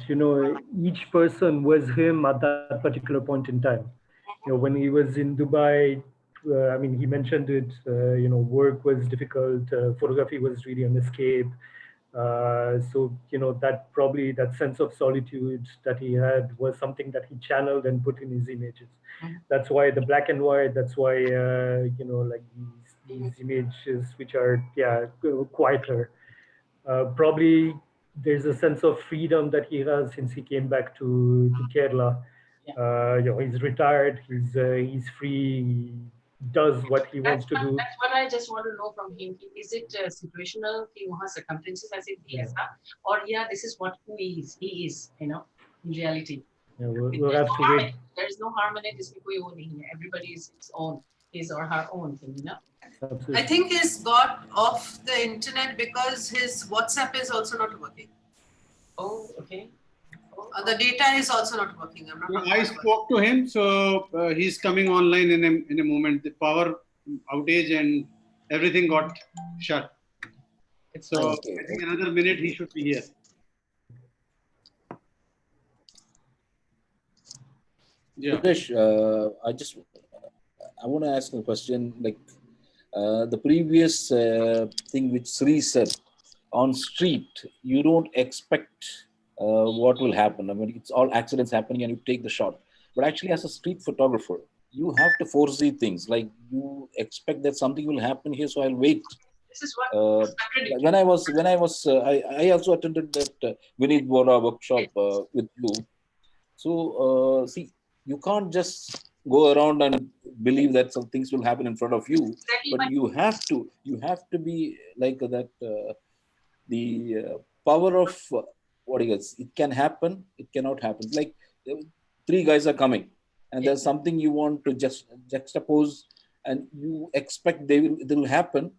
each person was him at that particular point in time. When he was in Dubai, he mentioned it. Work was difficult. Photography was really an escape. So that sense of solitude that he had was something that he channeled and put in his images. That's why the black and white. That's why like these images which are quieter. Probably there's a sense of freedom that he has since he came back to Kerala. He's retired. He's free. He does what he wants to do. That's what I just want to know from him. Is it situational? कि वहाँ circumstances ऐसे थी ऐसा, or this is what who he is. He is, in reality. We'll have to wait. There is no harm in it. इसमें कोई वो नहीं है. Everybody is his or her own thing, Absolutely. I think he's got off the internet because his WhatsApp is also not working. Oh, okay. The data is also not working. I spoke to him, so he's coming online in a moment. The power outage and everything got shut. So I think another minute he should be here. Yeah. Suresh, I want to ask a question. Like the previous thing which Sri said, on street, you don't expect what will happen. I mean, it's all accidents happening and you take the shot. But actually, as a street photographer, you have to foresee things. Like you expect that something will happen here, so I'll wait. This is what when I also attended that Vinith Bora workshop with you. So see, you can't just go around and believe that some things will happen in front of you, but you have to be like that. The power of what is it can happen, it cannot happen. Like three guys are coming, and there's something you want to just juxtapose, and you expect they will happen.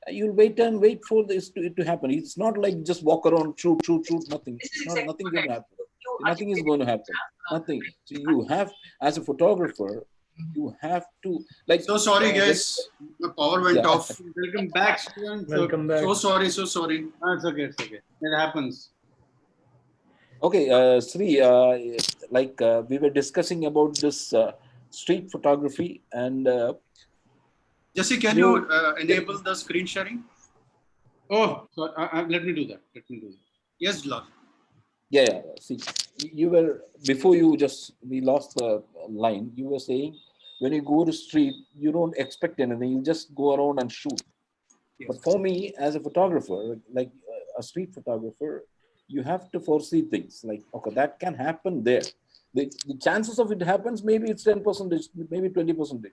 You'll wait for this to happen. It's not like just walk around, shoot, nothing. Nothing going to happen. Nothing is going to happen. Nothing. So you have, as a photographer, you have to like. So sorry, guys. The power went off. Welcome back, students. Welcome back. So sorry. No, it's okay. It happens. Okay, Sri, we were discussing about this street photography and. Jesse, can you enable the screen sharing? Oh, so let me do that. Yes, love. Yeah. See, you were before we lost the line. You were saying when you go to street, you don't expect anything. You just go around and shoot. Yes. But for me, as a photographer, like a street photographer, you have to foresee things. Like, okay, that can happen there. The chances of it happens, maybe it's 10%, maybe 20%.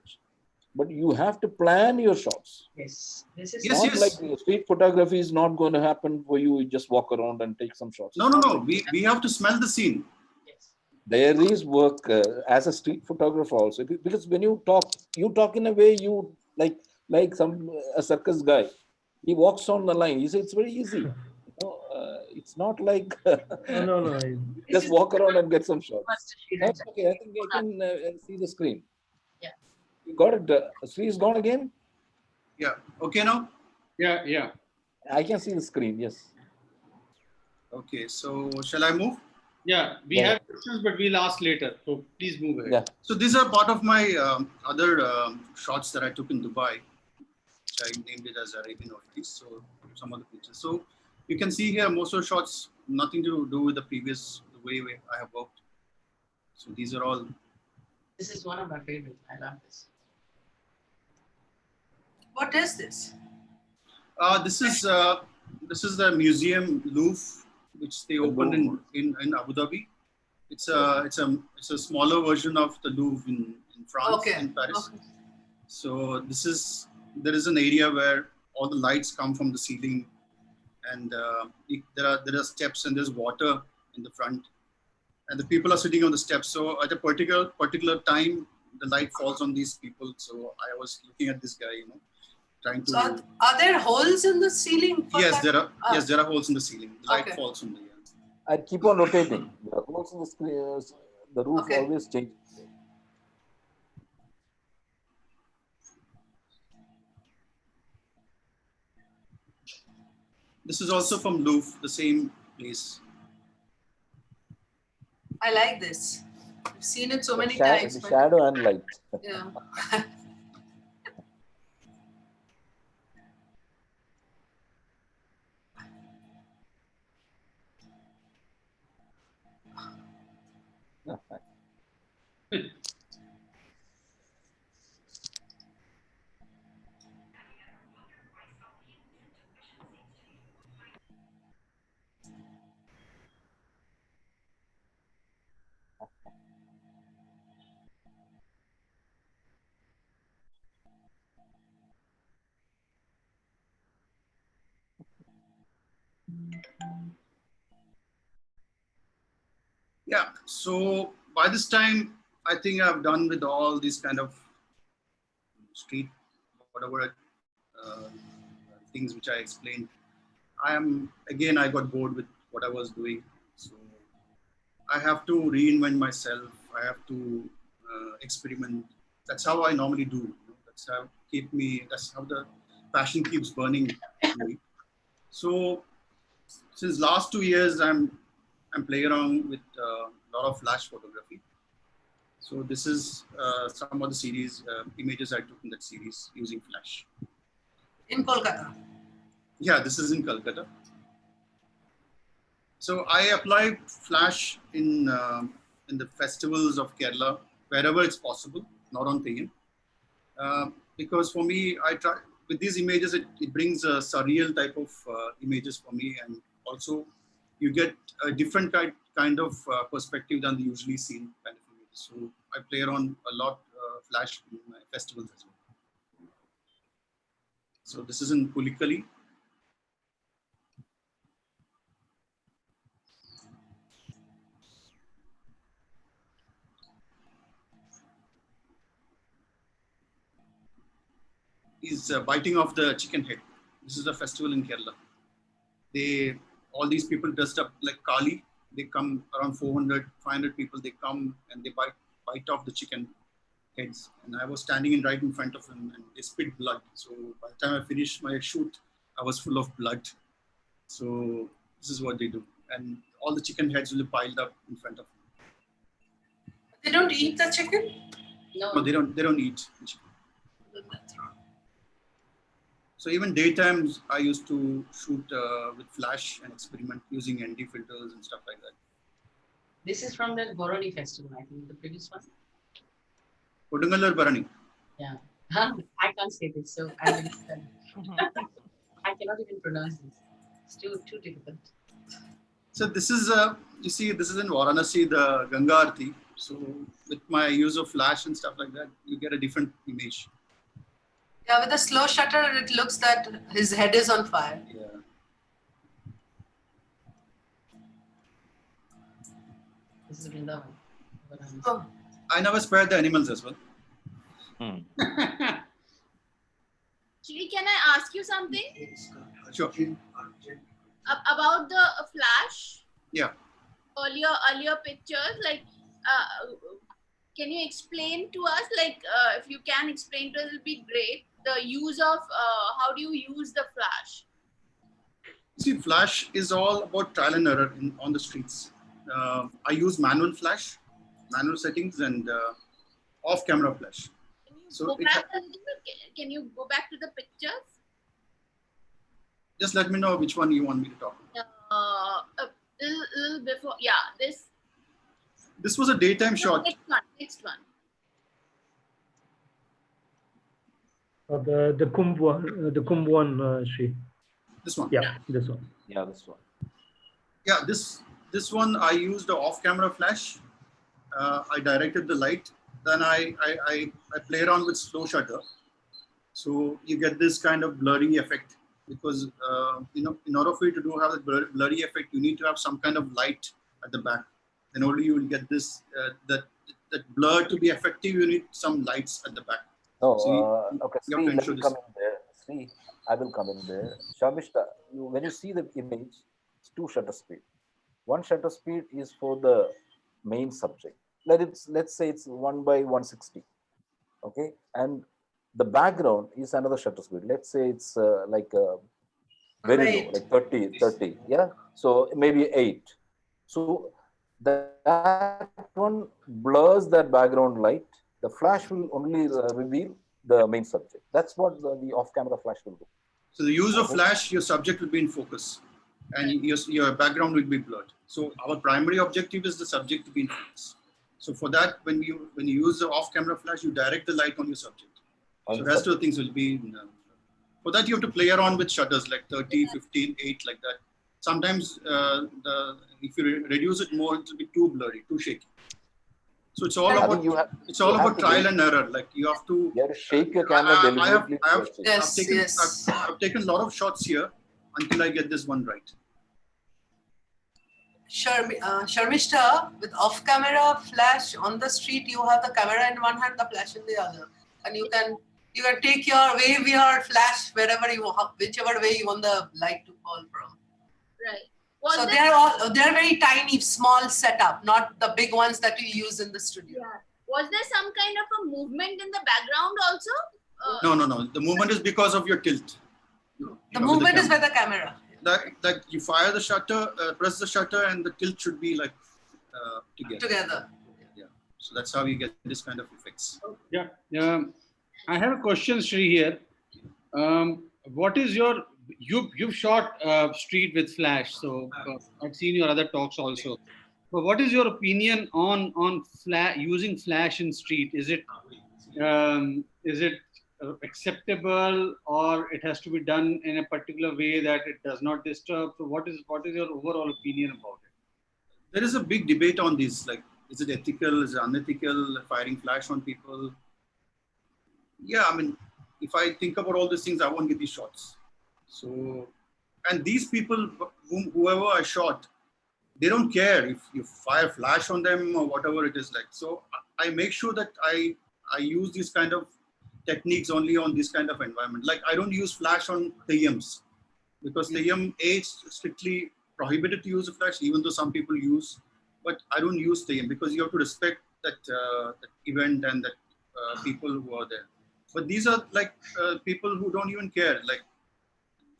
But you have to plan your shots. Yes. This is not like street photography is not going to happen for you. You just walk around and take some shots. No. We have to smell the scene. Yes. There is work as a street photographer also, because when you talk in a way you like a circus guy. He walks on the line. He says it's very easy. It's not like no. Just walk around and get some shots. That's okay. I think I can see the screen. You got it. Sri is gone again? Yeah. Okay now? Yeah. I can see the screen, yes. Okay, so shall I move? Yeah, we have questions, but we'll ask later. So please move ahead. Yeah. So these are part of my other shots that I took in Dubai, which I named it as Arabian Oasis. So some of the pictures. So you can see here most of the shots, nothing to do with the way I have worked. So these are all. This is one of my favorites. I love this. What is this? This is the museum Louvre, which they opened in Abu Dhabi. It's a smaller version of the Louvre in France, in Paris. Okay. So there is an area where all the lights come from the ceiling, and there are steps and there's water in the front, and the people are sitting on the steps. So at a particular time, the light falls on these people. So I was looking at this guy, trying to. So are there holes in the ceiling? Yes, there are. Yes, there are holes in the ceiling. The light falls on the. I keep on rotating. The holes in the screen, the roof always changes. This is also from Louvre, the same place. I like this. I've seen it so many times. The shadow and light. Yeah. Yeah. So by this time, I think I've done with all these kind of street, whatever things which I explained. I got bored with what I was doing. So I have to reinvent myself. I have to experiment. That's how I normally do. That's how the passion keeps burning in me. So since last 2 years, I'm playing around with a lot of flash photography. So this is some of the series images I took in that series using flash. In Kolkata. Yeah, this is in Calcutta. So I apply flash in the festivals of Kerala wherever it's possible, not on theme. Because for me, I try with these images, it brings a surreal type of images for me, and also you get a different kind of perspective than the usually seen kind of images. So I play around a lot flash in my festivals as well. So this is in Pulikali. Is biting off the chicken head. This is a festival in Kerala. All these people dressed up like Kali. They come around 400, 500 people. They come and they bite off the chicken heads. And I was standing right in front of them, and they spit blood. So by the time I finished my shoot, I was full of blood. So this is what they do, and all the chicken heads will be piled up in front of them. They don't eat the chicken? No, they don't. They don't eat the chicken. That's wrong. So even daytimes, I used to shoot with flash and experiment using ND filters and stuff like that. This is from the Boroni festival, I think, the previous one. Kodungalur Barani. Yeah. I can't say this, so I will I cannot even pronounce this. It's too difficult. So this is you see, this is in Varanasi, the Ganga Aarti. So with my use of flash and stuff like that, you get a different image. Yeah, with a slow shutter, it looks that his head is on fire. Yeah. This is Vrindavan. Oh, I never spared the animals as well. Actually, can I ask you something Sure. about the flash? Yeah. Earlier pictures, like, can you explain to us, like, if you can explain to us, it'll be great. The use of, how do you use the flash? See, flash is all about trial and error on the streets. I use manual flash, manual settings, and off-camera flash. Can you So go back a little bit? Can you go back to the pictures? Just let me know which one you want me to talk about. A little before, yeah, this. This was a daytime shot. Next one. The Kumbh one, Sri. This one. Yeah, this one. Yeah, this one. Yeah, this one I used the off-camera flash. I directed the light. Then I play around with slow shutter. So you get this kind of blurry effect because in order for you to have the blurry effect, you need to have some kind of light at the back. Then only you will get this that blur to be effective. You need some lights at the back. No, So okay, you Sri, have to let ensure me this. come in there. Sri, I will come in there. Shamishta, when you see the image, it's 2 shutter speed. One shutter speed is for the main subject. Let's say it's 1/160. Okay, and the background is another shutter speed. Let's say it's like very low, Right. like 30. Yeah, so maybe 8. So that one blurs that background light. The flash will only reveal the main subject. That's what the off-camera flash will do. So the use of flash, your subject will be in focus, and your background will be blurred. So our primary objective is the subject to be in focus. So for that, when you use the off-camera flash, you direct the light on your subject. So the rest of the things will be for that you have to play around with shutters like 30, 15, 8 like that. Sometimes if you reduce it more, it will be too blurry, too shaky. So it's all about trial and error. Like you have to shake your camera deliberately. I've taken a lot of shots here until I get this one right. Sharmishta, with off-camera flash on the street, you have the camera in one hand, the flash in the other, and you can take your wave your flash wherever you whichever way you want the light to fall from. Right. So they're very tiny, small setup, not the big ones that you use in the studio. Yeah. Was there some kind of a movement in the background also? No. The movement is because of your tilt. The movement is by the camera. Like you fire the shutter, press the shutter, and the tilt should be like together. Yeah. So that's how you get this kind of effects. Yeah. I have a question, Sri, here. What is your you've shot street with flash, so I've seen your other talks also. But what is your opinion on using flash in street? Is it acceptable, or it has to be done in a particular way that it does not disturb? So what is your overall opinion about it? There is a big debate on this. Like, is it ethical? Is it unethical? Firing flash on people? Yeah, I mean, if I think about all these things, I won't get these shots. So, and these people, whoever I shot, they don't care if you fire flash on them or whatever it is like. So I make sure that I use these kind of techniques only on this kind of environment. Like, I don't use flash on Theyyams, because Theyyam is strictly prohibited to use a flash, even though some people use. But I don't use Theyyam because you have to respect that event and that people who are there. But these are like people who don't even care. Like,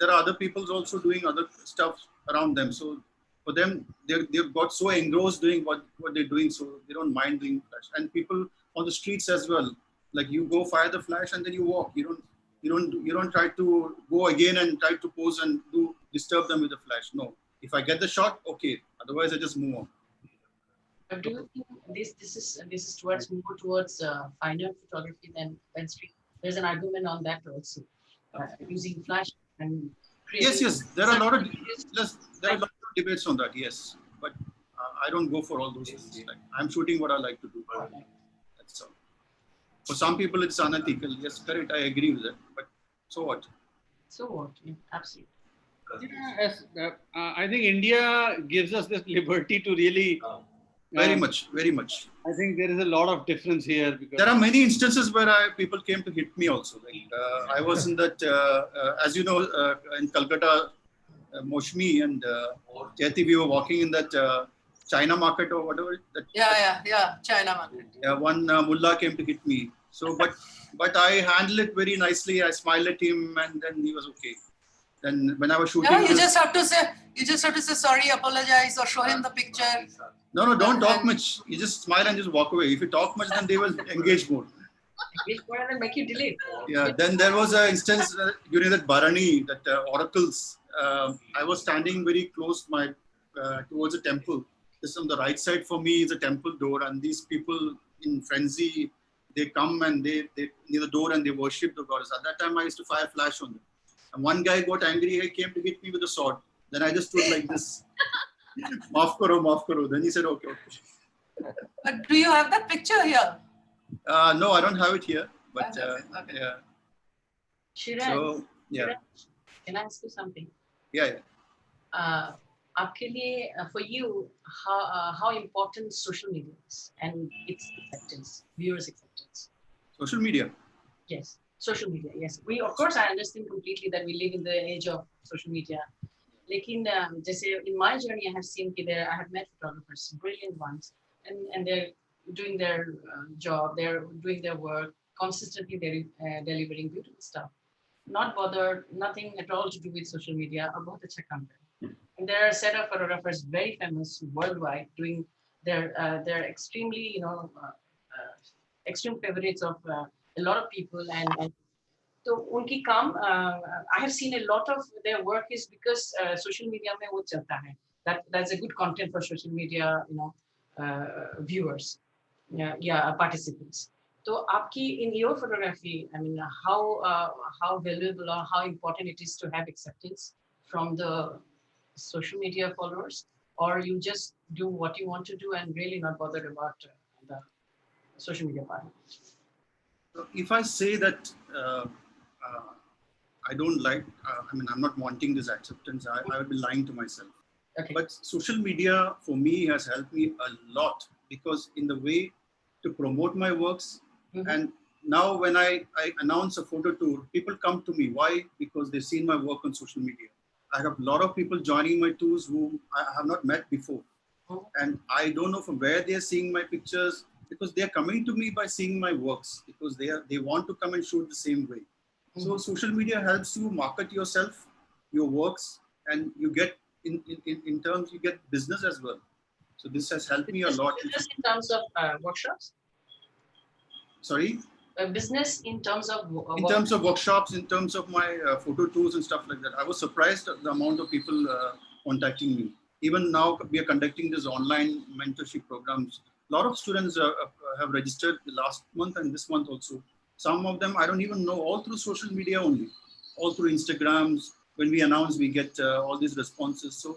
there are other people also doing other stuff around them. So for them, they've got so engrossed doing what they're doing, so they don't mind doing flash. And people on the streets as well. Like, you go fire the flash and then you walk. You don't try to go again and try to pose and disturb them with the flash. No. If I get the shot, okay. Otherwise, I just move on. But do you think this is more towards finer photography than street? There's an argument on that also, using flash and creating. Yes. There are a lot of debates on that. Yes, but I don't go for all those things. Like, I'm shooting what I like to do. That's all. For some people, it's unethical. Yes, correct. I agree with that. But so what? So what? Yeah, absolutely. Yeah, I think India gives us this liberty to really. Very much. I think there is a lot of difference here. Because there are many instances where people came to hit me also. Like, I was in that, as you know, in Calcutta, Moshmi and Jyoti, we were walking in that China market or whatever. Yeah, China market. Yeah, one mullah came to hit me. So, but I handled it very nicely. I smiled at him, and then he was okay. Then when I was shooting, you just have to say sorry, apologize, or show him the picture. No, don't talk much. You just smile and just walk away. If you talk much, then they will engage more. Engage more and make you delete. Yeah. Then there was an instance during that Bharani, that oracles. I was standing very close towards a temple. This on the right side for me is a temple door, and these people in frenzy, they come and they near the door and they worship the goddess. At that time, I used to fire flash on them. And one guy got angry. He came to hit me with a sword. Then I just stood like this. Maaf karo. Then he said, okay. But do you have that picture here? No, I don't have it here. But okay. Yeah. SREERANJ, So, yeah. can I ask you something? Yeah. आपके लिए, for you, how important social media is and its acceptance, viewers' acceptance? Social media. Yes, social media. Yes, of course I understand completely that we live in the age of social media. Lekin, in my journey, I have seen I have met photographers, brilliant ones, and they're doing their job, they're doing their work, consistently delivering beautiful stuff. Not bothered, nothing at all to do with social media. About the check on them. And there are a set of photographers very famous worldwide doing their extremely, extreme favorites of a lot of people. And so unki kaam, I have seen a lot of their work is because social media mein wo chalta hai. That's a good content for social media, viewers, participants. So in your photography, I mean, how valuable or how important it is to have acceptance from the social media followers, or you just do what you want to do and really not bothered about the social media part? If I say that I don't like, I'm not wanting this acceptance, I would be lying to myself. Okay. But social media for me has helped me a lot, because in the way to promote my works. And now when I announce a photo tour, people come to me. Why? Because they've seen my work on social media. I have a lot of people joining my tours who I have not met before. And I don't know from where they are seeing my pictures, because they are coming to me by seeing my works, because they want to come and shoot the same way. So social media helps you market yourself, your works, and you get in terms, you get business as well. So this has helped me a lot. Business in terms of workshops? Sorry? Business in terms of in terms of workshops, in terms of my photo tours and stuff like that. I was surprised at the amount of people contacting me. Even now, we are conducting this online mentorship programs. A lot of students have registered last month and this month also. Some of them I don't even know, all through social media only, all through Instagrams. When we announce, we get all these responses. So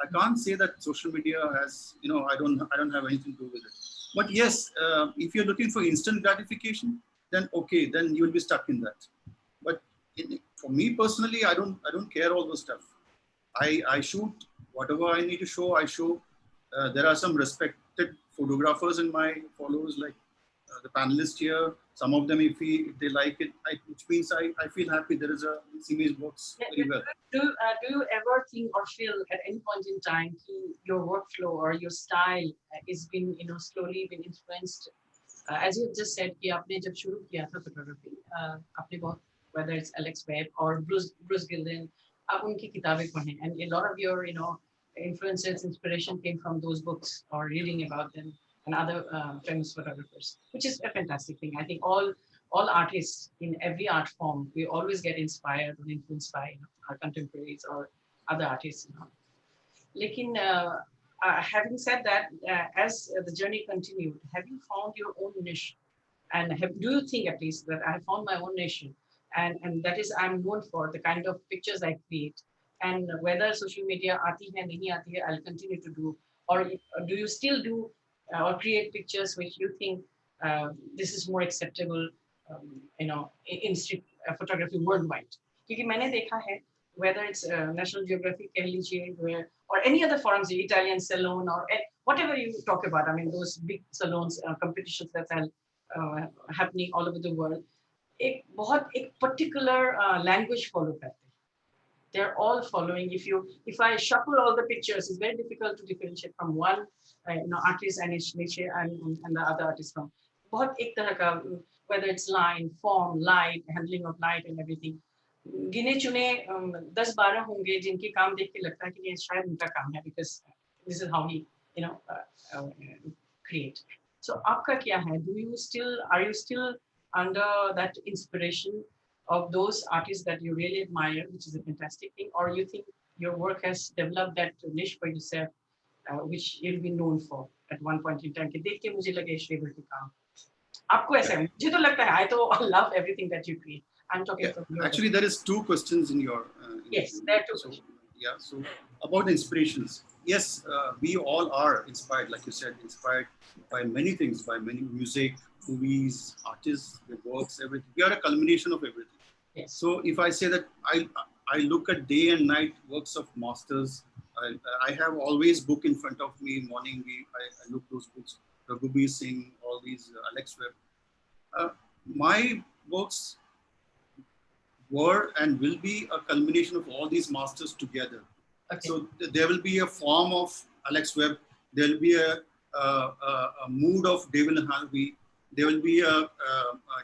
I can't say that social media has, I don't have anything to do with it. But yes, if you're looking for instant gratification, then okay, then you will be stuck in that. But for me personally, I don't care all those stuff. I shoot whatever I need to show. I show. There are some respected photographers in my followers, like the panelists here. Some of them, if they like it, which means I feel happy. This image works very well. Do you ever think or feel at any point in time your workflow or your style is been slowly been influenced? As you just said, कि आपने जब शुरू किया था photography, आपने बहुत, whether it's Alex Webb or Bruce Gilden, आप उनकी किताबें पढ़ें, and a lot of your influences, inspiration came from those books or reading about them and other famous photographers, which is a fantastic thing. I think all artists in every art form, we always get inspired or influenced by our contemporaries or other artists. Lekin, having said that, as the journey continued, have you found your own niche? And do you think at least that I have found my own niche? And that is, I'm known for the kind of pictures I create. And whether social media aati hai, nahi aati hai, I'll continue to do. Or do you still do or create pictures which you think this is more acceptable, in street photography worldwide? Because मैंने देखा है, whether it's National Geographic कह लीजिए, or any other forums, the Italian Salon or whatever you talk about. I mean, those big salons, competitions that are happening all over the world. एक particular language follow करते हैं. They're all following. If I shuffle all the pictures, it's very difficult to differentiate from one artist and its niche and the other artist from. बहुत एक तरह का, whether it's line, form, light, handling of light and everything. गिने चुने 10-12 होंगे जिनके काम देख के लगता है कि ये शायद उनका काम है, because this is how he create. So आपका क्या है? Are you still under that inspiration of those artists that you really admire, which is a fantastic thing, or you think your work has developed that niche for yourself, which you'll be known for at one point in time? कि देख के मुझे लगे श्रीधर के काम. आपको ऐसा है? मुझे तो लगता है, I love everything that you create. I'm talking from your. Actually, there is 2 questions in your. Yes, there are 2 questions. Yeah, so about inspirations. Yes, we all are inspired, like you said, inspired by many things, by many music, movies, artists, their works, everything. We are a culmination of everything. Yes. So if I say that I look at day and night works of masters, I have always book in front of me. Morning, I look those books. Raghubi Singh, all these Alex Webb. My works were and will be a culmination of all these masters together. Okay. So there will be a form of Alex Webb. There will be a mood of David Harvey. There will be a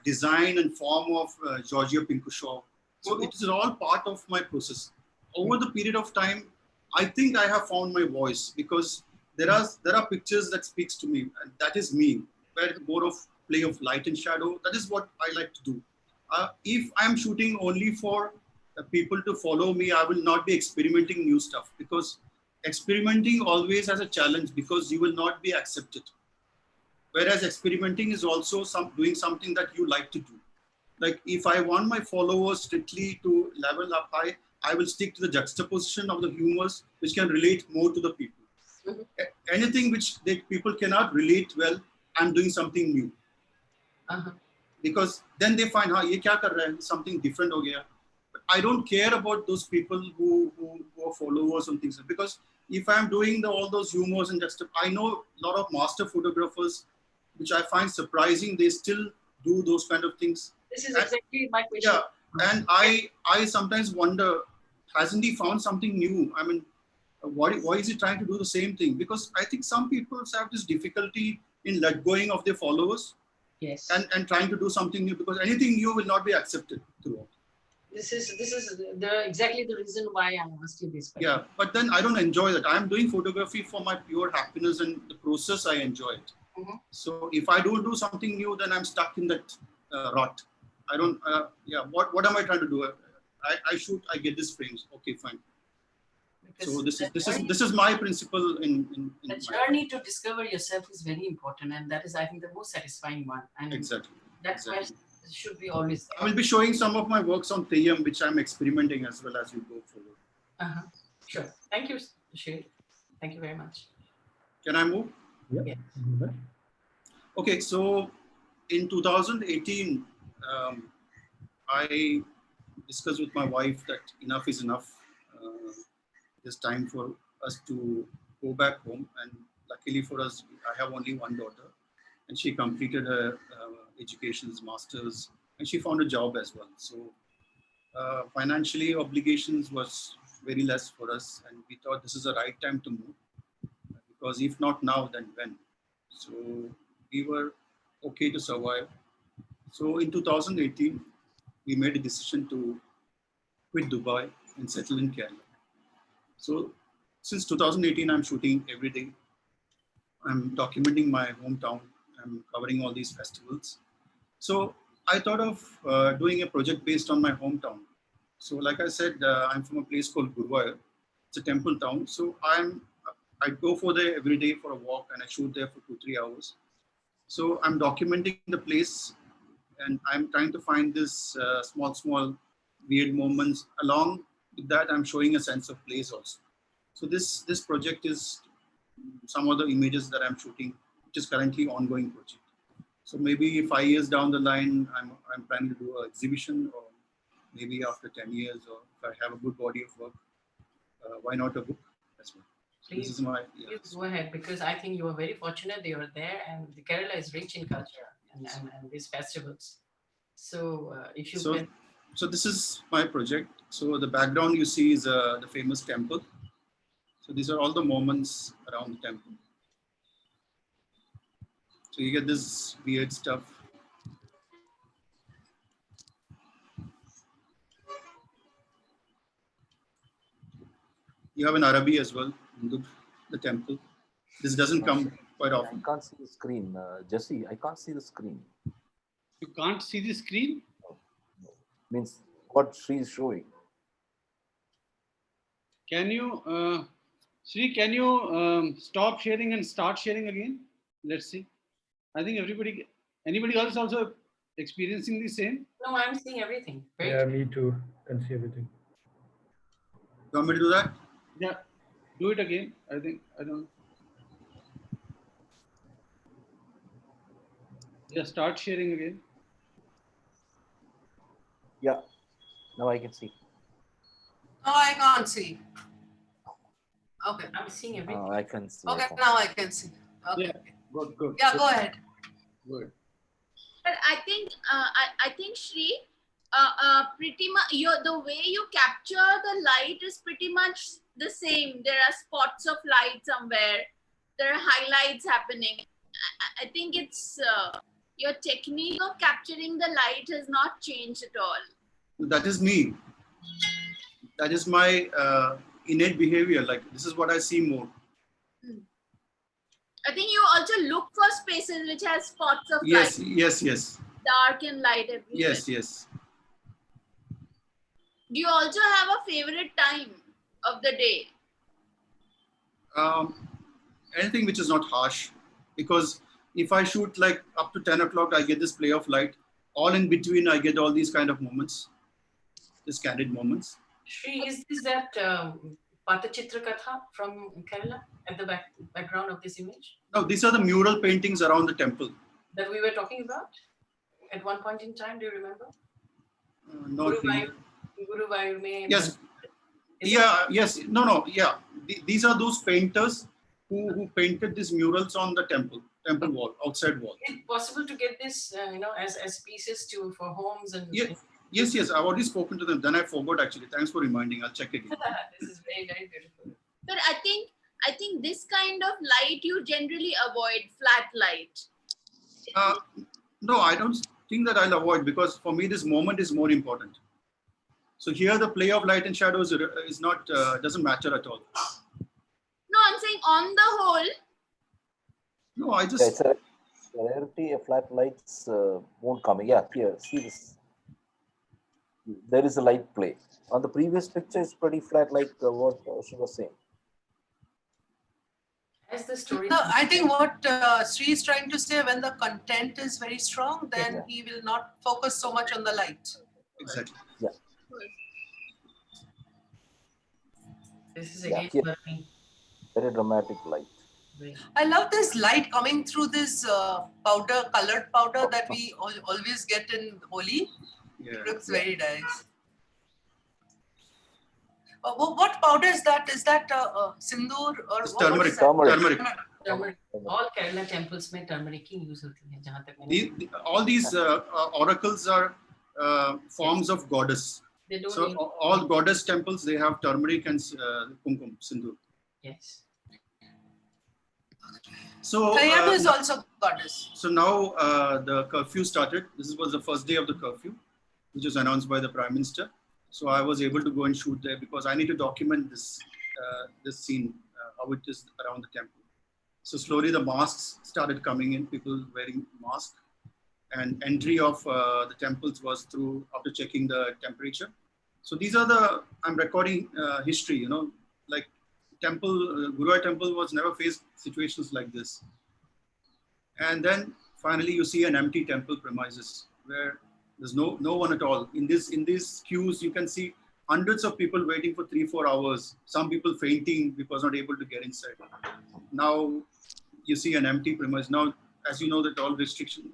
design and form of Georgia Pinkushaw. So it is all part of my process. Over the period of time, I think I have found my voice, because there are pictures that speaks to me, and that is me. Where more of play of light and shadow. That is what I like to do. If I'm shooting only for people to follow me, I will not be experimenting new stuff, because experimenting always has a challenge, because you will not be accepted. Whereas experimenting is also doing something that you like to do. Like if I want my followers strictly to level up high, I will stick to the juxtaposition of the humors which can relate more to the people. Mm-hmm. Anything which people cannot relate well, I'm doing something new. Uh-huh. Because then they find, ye kya kar raha hai? Something different ho gaya. But I don't care about those people who are followers and things, because if I'm doing all those humors and just, I know a lot of master photographers, which I find surprising. They still do those kind of things. This is exactly my question. Yeah, and I sometimes wonder, hasn't he found something new? I mean, why is he trying to do the same thing? Because I think some people have this difficulty in let going of their followers. Yes. And trying to do something new, because anything new will not be accepted throughout. This is exactly the reason why I asked you this question. Yeah, but then I don't enjoy that. I'm doing photography for my pure happiness, and the process I enjoy it. Mm-hmm. So if I don't do something new, then I'm stuck in that rut. I don't. What am I trying to do? I shoot. I get these frames. Okay, fine. Because so this is my principle in the journey to discover yourself is very important, and that is, I think, the most satisfying one. And exactly. That's why it should be always there. I will be showing some of my works on Theyyam, which I'm experimenting as well as we go forward. Sure. Thank you, Shri. Thank you very much. Can I move? Yeah. Okay, so in 2018, I discussed with my wife that enough is enough. It's time for us to go back home. And luckily for us, I have only one daughter, and she completed her education's master's, and she found a job as well. So financially, obligations was very less for us, and we thought this is the right time to move, because if not now, then when? So we were okay to survive. So in 2018, we made a decision to quit Dubai and settle in Kerala. So since 2018, I'm shooting every day. I'm documenting my hometown. I'm covering all these festivals. So I thought of doing a project based on my hometown. So like I said, I'm from a place called Guruvayur. It's a temple town. So I go for there every day for a walk, and I shoot there for 2-3 hours. So I'm documenting the place, and I'm trying to find this small weird moments. Along with that, I'm showing a sense of place also. So this project is some of the images that I'm shooting, which is currently ongoing project. So maybe 5 years down the line, I'm planning to do an exhibition, or maybe after 10 years, or if I have a good body of work, why not a book as well? So Please, this is my, please go ahead, because I think you are very fortunate that you are there, and the Kerala is rich in culture and these festivals. So if you can. So this is my project. So the background you see is the famous temple. So these are all the moments around the temple. So you get this weird stuff. You have an Arabi as well in the temple. This doesn't come quite often. I can't see the screen. Jesse, I can't see the screen. You can't see the screen? No. Means what she is showing. Can you, Sri, can you stop sharing and start sharing again? Let's see. I think anybody else also experiencing the same? No, I'm seeing everything. Great. Yeah, me too. Can see everything. You want me to do that? Yeah, do it again. I don't. Yeah, start sharing again. Yeah, now I can see. No, I can't see. Okay. I'm seeing everything. I can see. Okay, now I can see. Okay. Yeah, good. Yeah, go ahead. Good. But I think Shri, pretty much the way you capture the light is pretty much the same. There are spots of light somewhere. There are highlights happening. I think it's your technique of capturing the light has not changed at all. That is me. That is my innate behavior. Like, this is what I see more. I think you also look for spaces which has spots of Yes, light. yes. Dark and light everywhere. Yes. Do you also have a favorite time of the day? Anything which is not harsh, because if I shoot like up to 10 o'clock, I get this play of light. All in between, I get all these kind of moments, these candid moments. Shri, is this that Patachitra Katha from Kerala at the background of this image? No, these are the mural paintings around the temple. That we were talking about at one point in time, do you remember? Not really. Guruvayur mein. Yes. Yeah, yes. No. Yeah. these are those painters who painted these murals on the temple wall, outside wall. Is it possible to get this, as pieces for homes and? Yes. I've already spoken to them. Then I forgot actually. Thanks for reminding. I'll check again. This is very, very beautiful. But I think this kind of light you generally avoid, flat light. No, I don't think that I'll avoid, because for me this moment is more important. So here the play of light and shadows is not doesn't matter at all. No, I'm saying on the whole. No, I just. It's a rarity. A flat lights won't come. Yeah, here, see this. There is a light play. On the previous picture, it's pretty flat, like what she was saying. As the story. I think what Sri is trying to say, when the content is very strong, then he will not focus so much on the light. Exactly. Yeah. This is again very dramatic light. I love this light coming through this colored powder that we always get in Holi. Yeah. It looks very nice. What powder is that? Is that sindoor or It's what? turmeric. Is that? Turmeric. All Kerala temples में turmeric की use होती है जहाँ तक मैंने. All these oracles are forms of goddess. They don't So all goddess temples, they have turmeric and kumkum, sindoor. Yes. So Kayadu is also goddess. So now the curfew started. This was the first day of the curfew, which was announced by the Prime Minister. So I was able to go and shoot there because I need to document this this scene, how it is around the temple. So slowly the masks started coming in, people wearing masks, and entry of the temples was through after checking the temperature. So these are I'm recording history, like temple, Guruvayur temple was never faced situations like this. And then finally you see an empty temple premises where there's no one at all. In these queues, you can see hundreds of people waiting for 3-4 hours. Some people fainting because not able to get inside. Now you see an empty premise. Now, as you know, that all restriction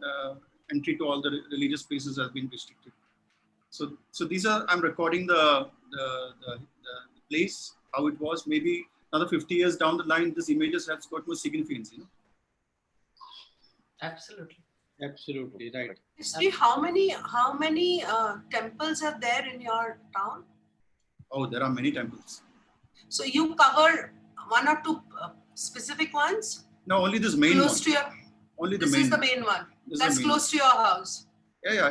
entry to all the religious places has been restricted. So these are, I'm recording the place, how it was. Maybe another 50 years down the line, this images has got more significance. Absolutely right. See, how many temples are there in your town? Oh, there are many temples. So you cover one or two specific ones? No, only this main close one. To your, only the this main is the one. main one. This That's close to your house. Yeah.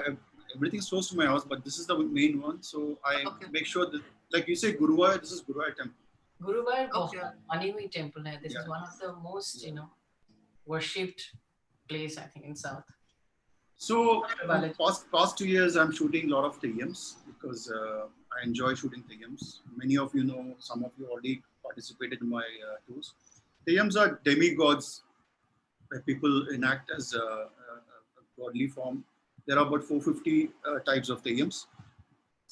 Everything's close to my house, but this is the main one. So I make sure that, like you say, Guruvayur, this is Guruvayur temple. Guruvayur Manimi temple. This is one of the most, worshipped place, I think, in South. So past 2 years, I'm shooting a lot of Theyyams because I enjoy shooting Theyyams. Many of you know, some of you already participated in my tours. Theyyams are demigods where people enact as a godly form. There are about 450 types of Theyyams.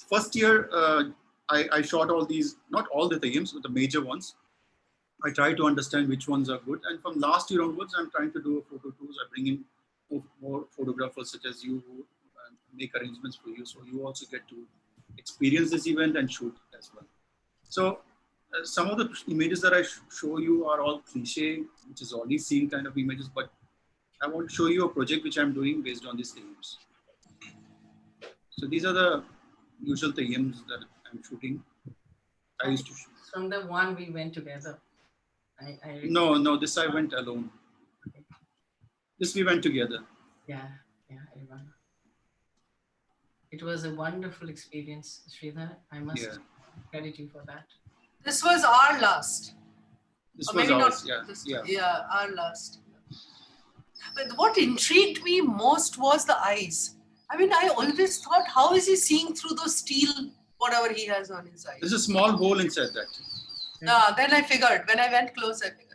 First year, I shot all these, not all the Theyyams, but the major ones. I try to understand which ones are good. And from last year onwards, I'm trying to do a photo tours. I bring in more photographers such as you who make arrangements for you. So you also get to experience this event and shoot as well. So some of the images that I show you are all cliche, which is already seen kind of images, but I want to show you a project which I'm doing based on these Theyyams. So these are the usual Theyyams that I'm shooting. I used to shoot. From the one we went together. No, this I went alone. Okay. This we went together. Yeah, I remember. It was a wonderful experience, Sridhar. I must credit you for that. This was our last. This was ours, yeah, our last. But what intrigued me most was the eyes. I mean, I always thought, how is he seeing through those steel, whatever he has on his eyes? There's a small hole inside that. Then I figured, when I went close, I figured.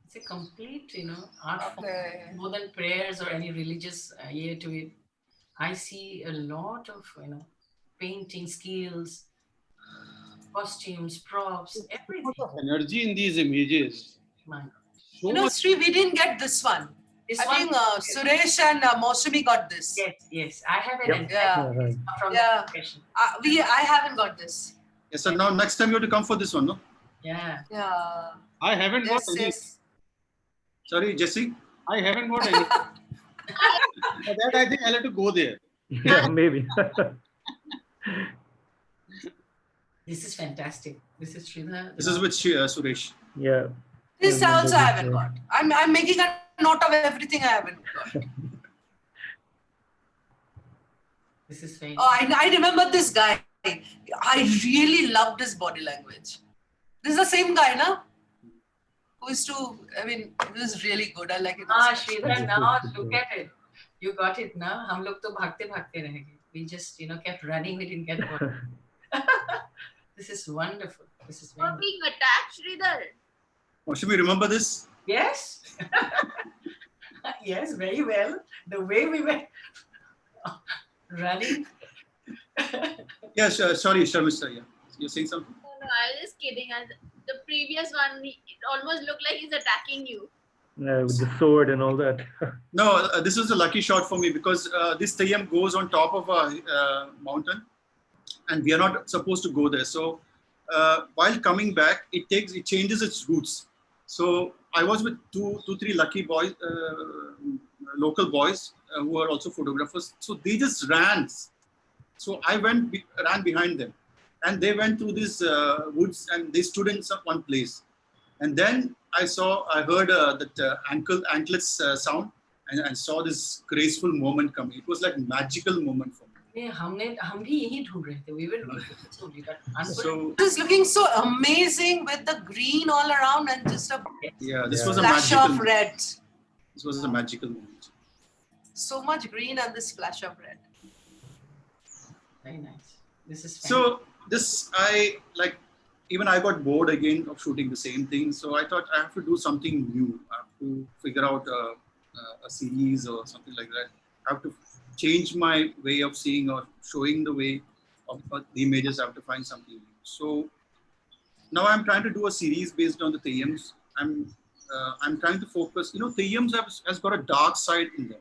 It's a complete, art form, more than prayers or any religious ear to it. I see a lot of, painting skills, costumes, props, everything. Energy in these images. So Sri, we didn't get this one. I think Suresh and Mosami got this. Yes, I have an I haven't got this. Yes, sir. Now next time you have to come for this one, no? Yeah. Yeah. I haven't got Yes, any. yes. Sorry, Jesse. I haven't got any. For that, I think I'll have to go there. Yeah, maybe. This is fantastic. This is Sridhar. This is with Suresh. Yeah. This I remember also I this, haven't got. I'm making a note of everything I haven't got. This is very Oh, I remember this guy. I really loved his body language. This is the same guy, no? Who used to, I mean, it was really good. I like it. Sridhar, now look at it. You got it now. हम लोग तो भागते भागते रह गए. We just, kept running. We didn't get one. This is wonderful. This is For very being attacked, Sridhar. Oh, should we remember this? Yes. Yes, very well. The way we were running. Yes, sorry, Sharmista. Yeah. You're saying something? No, I was just kidding. The previous one, it almost looked like he's attacking you. with the sword and all that. No, this is a lucky shot for me because this Tayyam goes on top of a mountain and we are not supposed to go there. So while coming back, it changes its routes. So I was with three lucky boys, local boys who are also photographers. So they just ran. So I ran behind them and they went through these woods and they stood in one place. And then I heard that anklets sound and saw this graceful moment coming. It was like a magical moment for me. We were So This is looking so amazing with the green all around and just a this was a flash magical. of red. This was a magical moment. So much green and this flash of red. very nice. This is So even I got bored again of shooting the same thing. So I thought I have to do something new. I have to figure out a series or something like that. I have to change my way of seeing or showing the way of the images. I have to find something new. So now I'm trying to do a series based on the Tayyams. I'm trying to focus. Tayyams has got a dark side in them.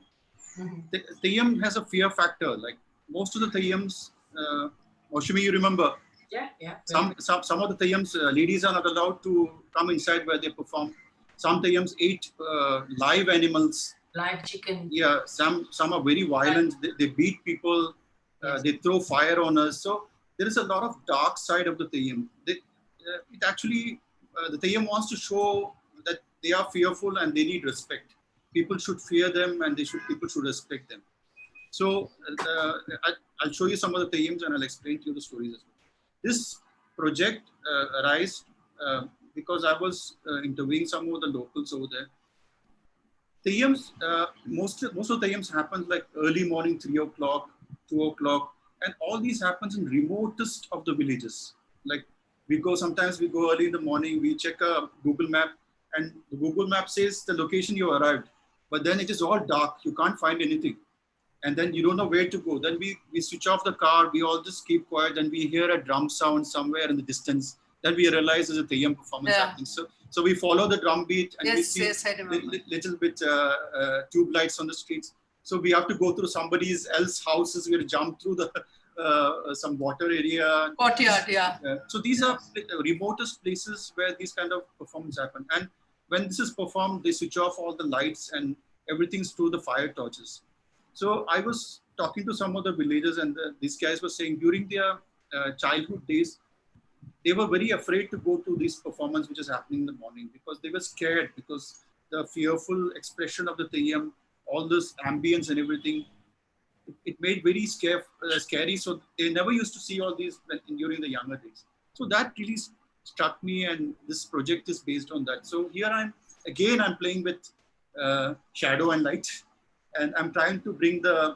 Mm-hmm. Tayyam has a fear factor. Like most of the Tayyams, Oshimi, you remember? Yeah. Some of the Tayyams, ladies are not allowed to come inside where they perform. Some Tayyams eat live animals. Live chicken. Yeah, some are very violent. They beat people. They throw fire on us. So there is a lot of dark side of the Tayyam. The Tayyam wants to show that they are fearful and they need respect. People should fear them and people should respect them. So I'll show you some of the Tayyams and I'll explain to you the stories as well. This project arose because I was interviewing some of the locals over there. Tayyams, most of the Tayyams happens like early morning, 3 o'clock, 2 o'clock, and all these happens in remotest of the villages. Like sometimes we go early in the morning, we check a Google map, and the Google map says the location you arrived, but then it is all dark, you can't find anything. And then you don't know where to go. Then we switch off the car, we all just keep quiet, and we hear a drum sound somewhere in the distance. Then we realize there's a Tayyam performance happening. So we follow the drum beat and we see little bit tube lights on the streets. So we have to go through somebody else's houses. We jump through the some water area. Courtyard, yeah. So these are remotest places where these kind of performances happen. And when this is performed, they switch off all the lights and everything's through the fire torches. So I was talking to some of the villagers and these guys were saying during their childhood days, they were very afraid to go to this performance which is happening in the morning because they were scared because the fearful expression of the Tayyam, all this ambience and everything, it made very scary. So they never used to see all these during the younger days. So that really struck me and this project is based on that. So here I'm playing with shadow and light. And I'm trying to bring the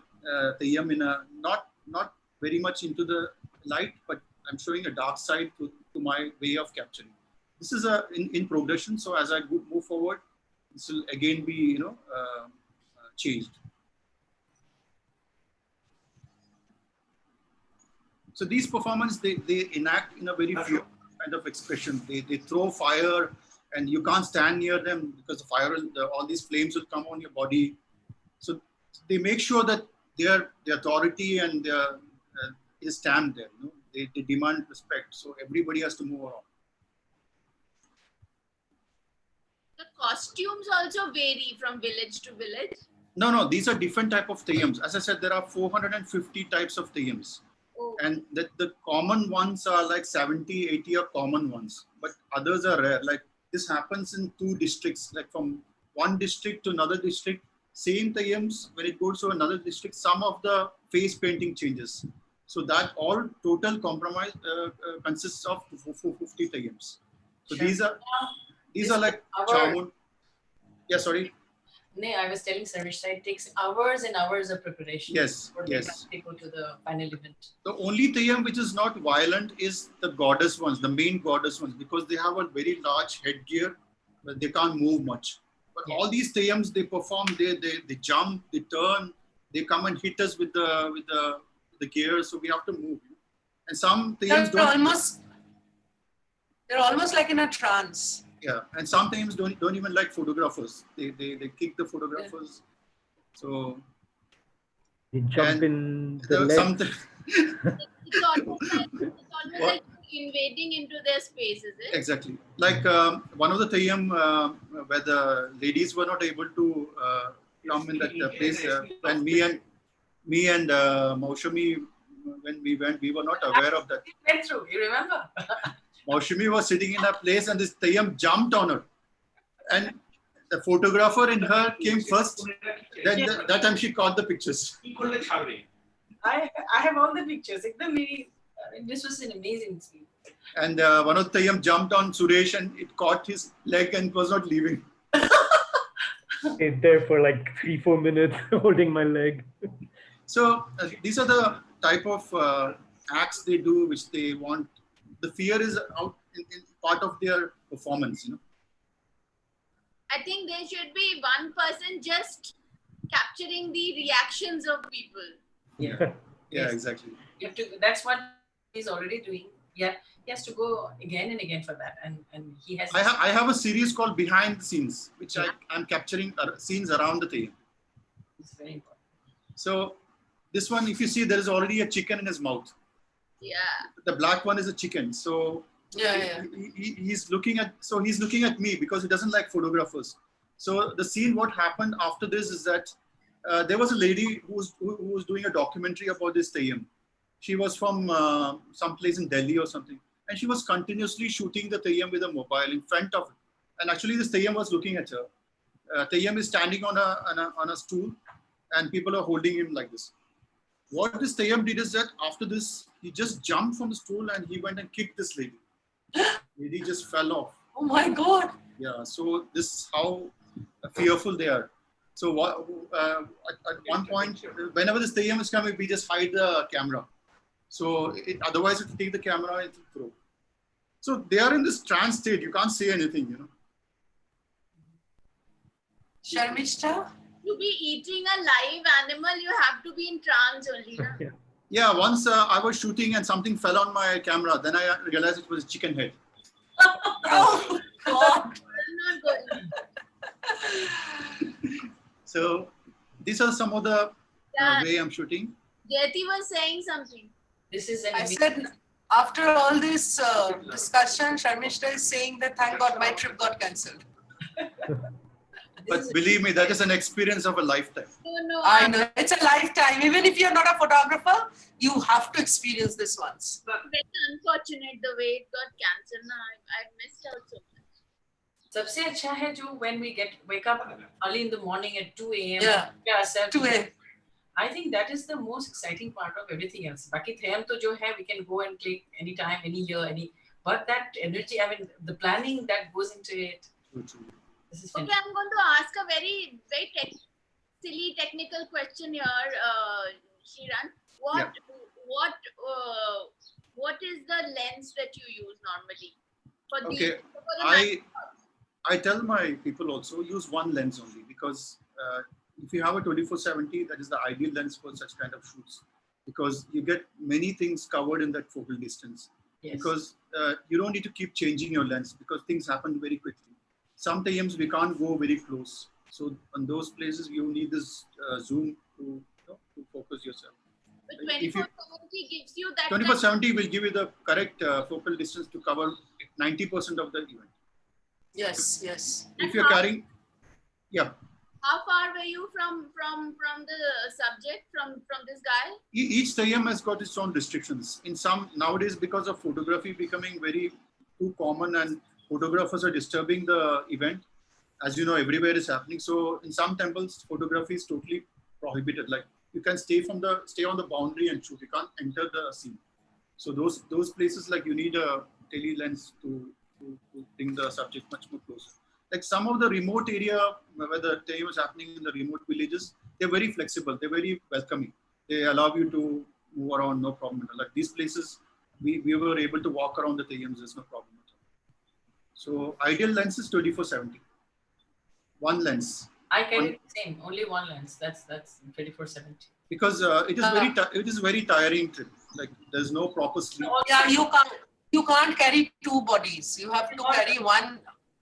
Tayyam in a not very much into the light, but I'm showing a dark side to my way of capturing. This is in progression. So as I move forward, this will again be changed. So these performances they enact in a very few kind of expression. They throw fire, and you can't stand near them because the fire all these flames will come on your body. So they make sure that the authority and is stamped there. they demand respect. So everybody has to move around. The costumes also vary from village to village. No, these are different type of theyyams. As I said, there are 450 types of theyyams. Oh. And the common ones are like 70, 80 are common ones, but others are rare. Like this happens in 2 districts, like from one district to another district, same theyyams, when it goes to another district, some of the face painting changes. So that all total compromise consists of 450 theyyams. So Sure. these are like our- Chamund. Yeah, sorry. No, I was telling Sarishta, it takes hours and hours of preparation. Yes, for yes. people to the final event. The only theyyam which is not violent is the goddess ones, the main goddess ones, because they have a very large headgear, but they can't move much. But Yeah. all these theyyams, they perform, they jump, they turn, they come and hit us with the gear, so we have to move. And some theyyams They're almost like in a trance. yeah, and some theyyams don't even like photographers. They kick the photographers. So They jump And in the there are leg. some It's almost like invading into their space, is it? Exactly. Like one of the theyyam where the ladies were not able to come in that place when me and Maushami, when we went, we were not aware of that. It went through, you remember? Maushami was sitting in a place and this theyyam jumped on her. And the photographer in her came first. Then that time she caught the pictures. I have all the pictures. This was an amazing scene. And one of the theyyam jumped on Suresh and it caught his leg and was not leaving. Stayed there for like 3-4 minutes holding my leg. So these are the type of acts they do, which they want. The fear is out in part of their performance, you know. I think there should be one person just capturing the reactions of people. Yeah. Yeah, Yes. exactly. You have to, that's what he's already doing. Yeah, he has to go again and again for that, and he has. I have a series called Behind the Scenes, which I'm capturing scenes around the theyyam. It's very important. So this one, if you see, there is already a chicken in his mouth. Yeah. The black one is a chicken. So Yeah. he's looking at me because he doesn't like photographers. So the scene, what happened after this is that there was a lady who was doing a documentary about this theyyam. She was from some place in Delhi or something, and she was continuously shooting the theyyam with a mobile in front of it. And actually, this theyyam was looking at her. Theyyam is standing on a stool, and people are holding him like this. What this theyyam did is that after this, he just jumped from the stool and he went and kicked this lady. Lady just fell off. Oh my God. Yeah, so this is how fearful they are. So at one point, whenever this theyyam is coming, we just hide the camera. So otherwise, if you take the camera, it will throw. So they are in this trance state. You can't say anything, you know. Sharmishta? To be eating a live animal, you have to be in trance only. Na? Yeah, once I was shooting and something fell on my camera. Then I realized it was a chicken head. Oh God. Not good. So these are some of the way I'm shooting. Jyoti was saying something. This is an I amazing- said, after all this discussion, Sharmishta is saying that thank God my trip got cancelled. But believe me, that is an experience of a lifetime. No, I know, it's a lifetime. Even if you're not a photographer, you have to experience this once. Very unfortunate the way it got cancelled. Now I missed out so much. सबसे अच्छा है जो when we wake up early in the morning at 2 a.m. Yeah. ourselves. 2 a.m. I think that is the most exciting part of everything else. बाकी theyyam तो जो है we can go and click anytime, any year, but that energy, I mean, the planning that goes into it. This is Okay, fantastic. I'm going to ask a very silly technical question here, Shreeranj. What is the lens that you use normally for the? Okay, For the I tell my people also use one lens only, because if you have a 24-70, that is the ideal lens for such kind of shoots, because you get many things covered in that focal distance. Yes. Because you don't need to keep changing your lens because things happen very quickly. Some theyyams we can't go very close. So on those places you need this zoom to focus yourself. But If you 2470 gives you that. 2470 will give you the correct focal distance to cover 90% of the event. Yes, yes. If you're carrying, yeah. How far were you from the subject, from this guy? Each Tayyam has got its own restrictions. In some, nowadays, because of photography becoming very too common and photographers are disturbing the event, as you know, everywhere is happening. So in some temples, photography is totally prohibited. Like you can stay on the boundary and shoot. You can't enter the scene. So those places, like you need a tele lens to bring the subject much more closer. Like some of the remote area where the Tayyam is happening in the remote villages, they're very flexible. They're very welcoming. They allow you to move around, no problem. Like these places, we were able to walk around the Tayyams. There's no problem at all. So ideal lens is 2470. One lens. I carry the same, only one lens. That's 2470. Because it is very tiring trip. Like there's no proper sleep. Yeah, you can't carry two bodies. You have to carry one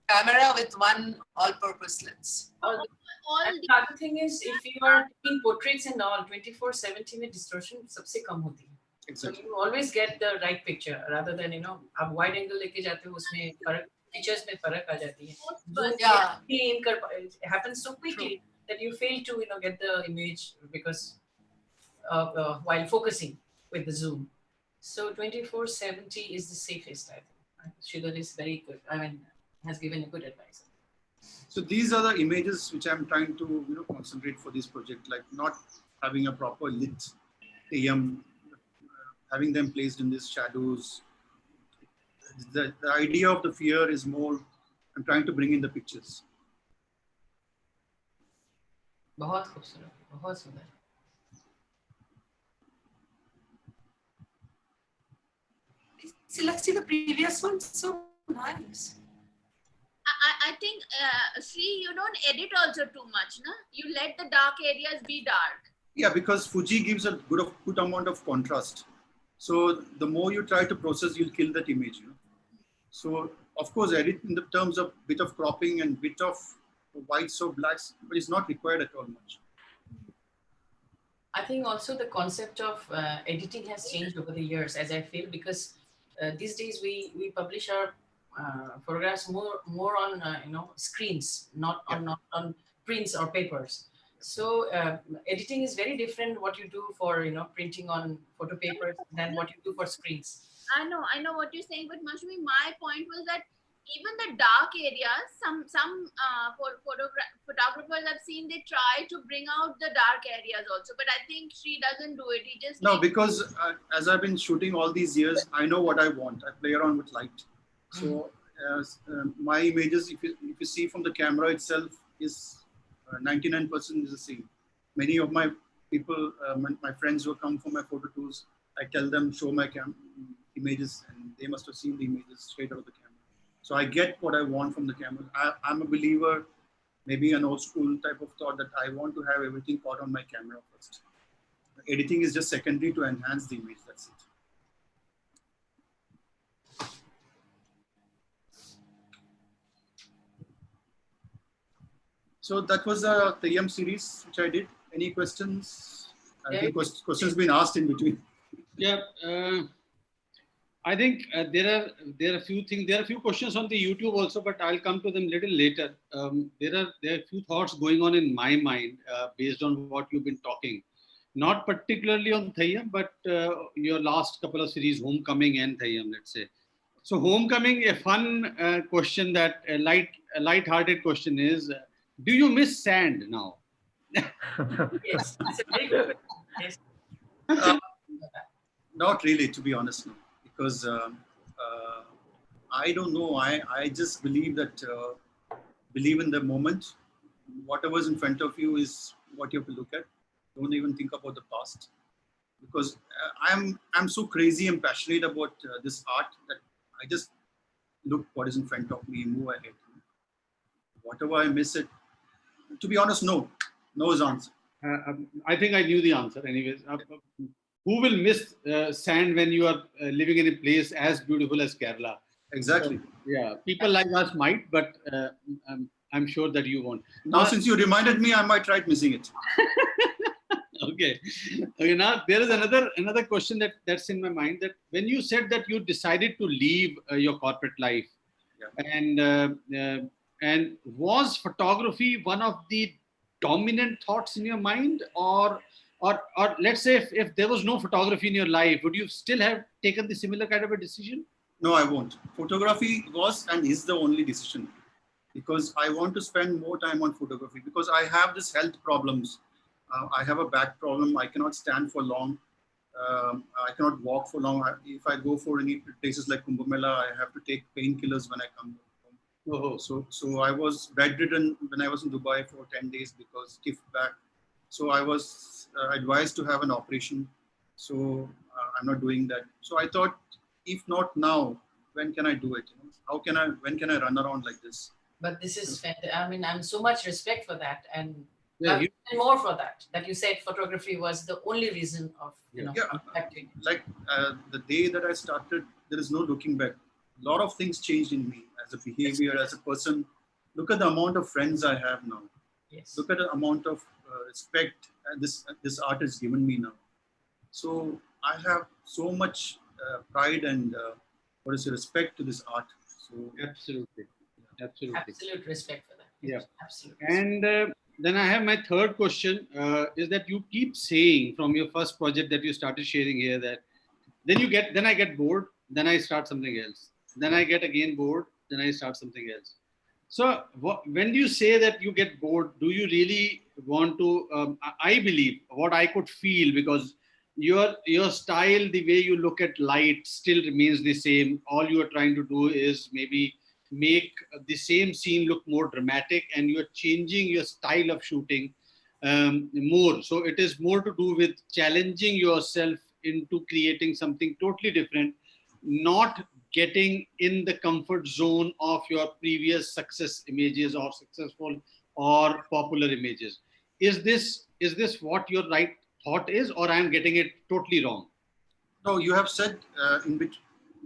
camera with one all-purpose lens. And the other thing is, if you are taking portraits and all, 2470 में distortion सबसे कम होती है. Exactly. So you always get the right picture rather than आप wide angle लेके जाते हो उसमें फर्क features में फर्क आ जाती है. Yeah. It happens so quickly that you fail to get the image because while focusing with the zoom. So 2470 is the safest, I think. Sridhar is very good. I mean, has given a good advice. So these are the images which I'm trying to concentrate for this project, like not having a proper lit Tayyam, having them placed in these shadows. The idea of the fear is more, I'm trying to bring in the pictures. बहुत खूबसूरत, बहुत सुंदर. See, let's see the previous one. So nice. I think, Sri, you don't edit also too much, no? You let the dark areas be dark. Yeah, because Fuji gives a good amount of contrast. So the more you try to process, you'll kill that image. So of course, edit in the terms of bit of cropping and bit of whites or blacks, but it's not required at all much. I think also the concept of editing has changed over the years, as I feel, because these days we publish our photographs more on screens, not on prints or papers. So editing is very different what you do for printing on photo papers than what you do for screens. I know what you're saying, but Mashmi, my point was that even the dark areas, some photographers I've seen, they try to bring out the dark areas also, but I think Sri doesn't do it. He just because as I've been shooting all these years, I know what I want. I play around with light. So my images, if you see from the camera itself, is 99% is the same. Many of my people, my friends who come for my photo tours, I tell them show my images, and they must have seen the images straight out of the camera. So I get what I want from the camera. I'm a believer, maybe an old school type of thought, that I want to have everything caught on my camera first. Editing is just secondary to enhance the image. That's it. So that was a Tayyam series which I did. Any questions? I think questions been asked in between. Yeah, I think there are a few things. There are a few questions on the YouTube also, but I'll come to them a little later. There are a few thoughts going on in my mind based on what you've been talking. Not particularly on Tayyam, but your last couple of series, Homecoming and Tayyam, let's say. So Homecoming, a fun question, that a light-hearted question is, do you miss sand now? Yes, it's a very good question. Yes. Not really, to be honest, no. Because I don't know. I just believe that believe in the moment. Whatever's in front of you is what you have to look at. Don't even think about the past, because I'm so crazy and passionate about this art that I just look what is in front of me and move ahead. Whatever I miss it. To be honest, no is the answer. I think I knew the answer. Anyways, who will miss sand when you are living in a place as beautiful as Kerala? Exactly. So, yeah, people like us might, but I'm sure that you won't. Now, since you reminded me, I might try missing it. Okay. Okay. Now there is another question that's in my mind, that when you said that you decided to leave your corporate life, and was photography one of the dominant thoughts in your mind, or let's say if there was no photography in your life, would you still have taken the similar kind of a decision? No, I won't. Photography was and is the only decision, because I want to spend more time on photography, because I have this health problems. I have a back problem. I cannot stand for long. I cannot walk for long. If I go for any places like Kumbh Mela, I have to take painkillers when I come home. So I was bedridden when I was in Dubai for 10 days because stiff back. So I was advised to have an operation. So I'm not doing that. So I thought, if not now, when can I do it? When can I run around like this? But this is fantastic. I mean, I'm so much respect for that, and Yeah, more for that you said photography was the only reason of acting. Like the day that I started, there is no looking back. A lot of things changed in me as a behavior, as a person. Look at the amount of friends I have now. Yes. Look at the amount of respect this art has given me now. So I have so much pride and respect to this art. So absolutely. Absolute respect for that. Yeah. Absolutely. And then I have my third question, is that you keep saying from your first project that you started sharing here, that then I get bored, then I start something else. Then I get again bored, then I start something else. So when you say that you get bored, do you really want to, I believe what I could feel, because your style, the way you look at light still remains the same. All you are trying to do is maybe make the same scene look more dramatic, and you're changing your style of shooting more. So it is more to do with challenging yourself into creating something totally different, not getting in the comfort zone of your previous success images or successful or popular images. Is this what your right thought is, or I am getting it totally wrong? no, you have said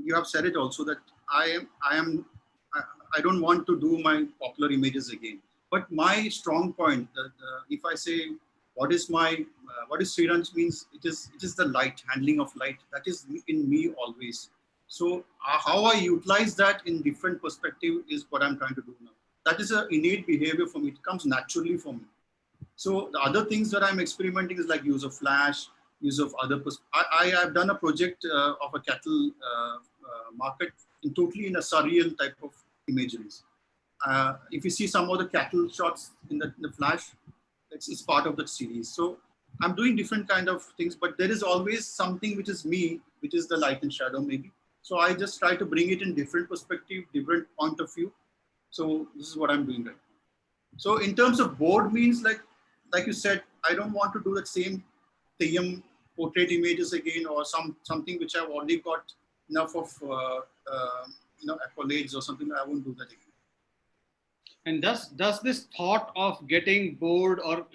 you have said it also, that I don't want to do my popular images again. But my strong point, if I say what is SREERANJ means, it is the light, handling of light. That is in me always. So how I utilize that in different perspective is what I'm trying to do now. That is an innate behavior for me. It comes naturally for me. So the other things that I'm experimenting is like use of flash, use of other. I have done a project of a cattle market totally in a surreal type of imageries. If you see some of the cattle shots in the flash, it's part of that series. So I'm doing different kind of things, but there is always something which is me, which is the light and shadow maybe. So I just try to bring it in different perspective, different point of view. So this is what I'm doing right now. So in terms of board means, like you said, I don't want to do that same Theyyam portrait images again, or something which I've already got enough of accolades or something. I won't do that again. And does this thought of getting bored or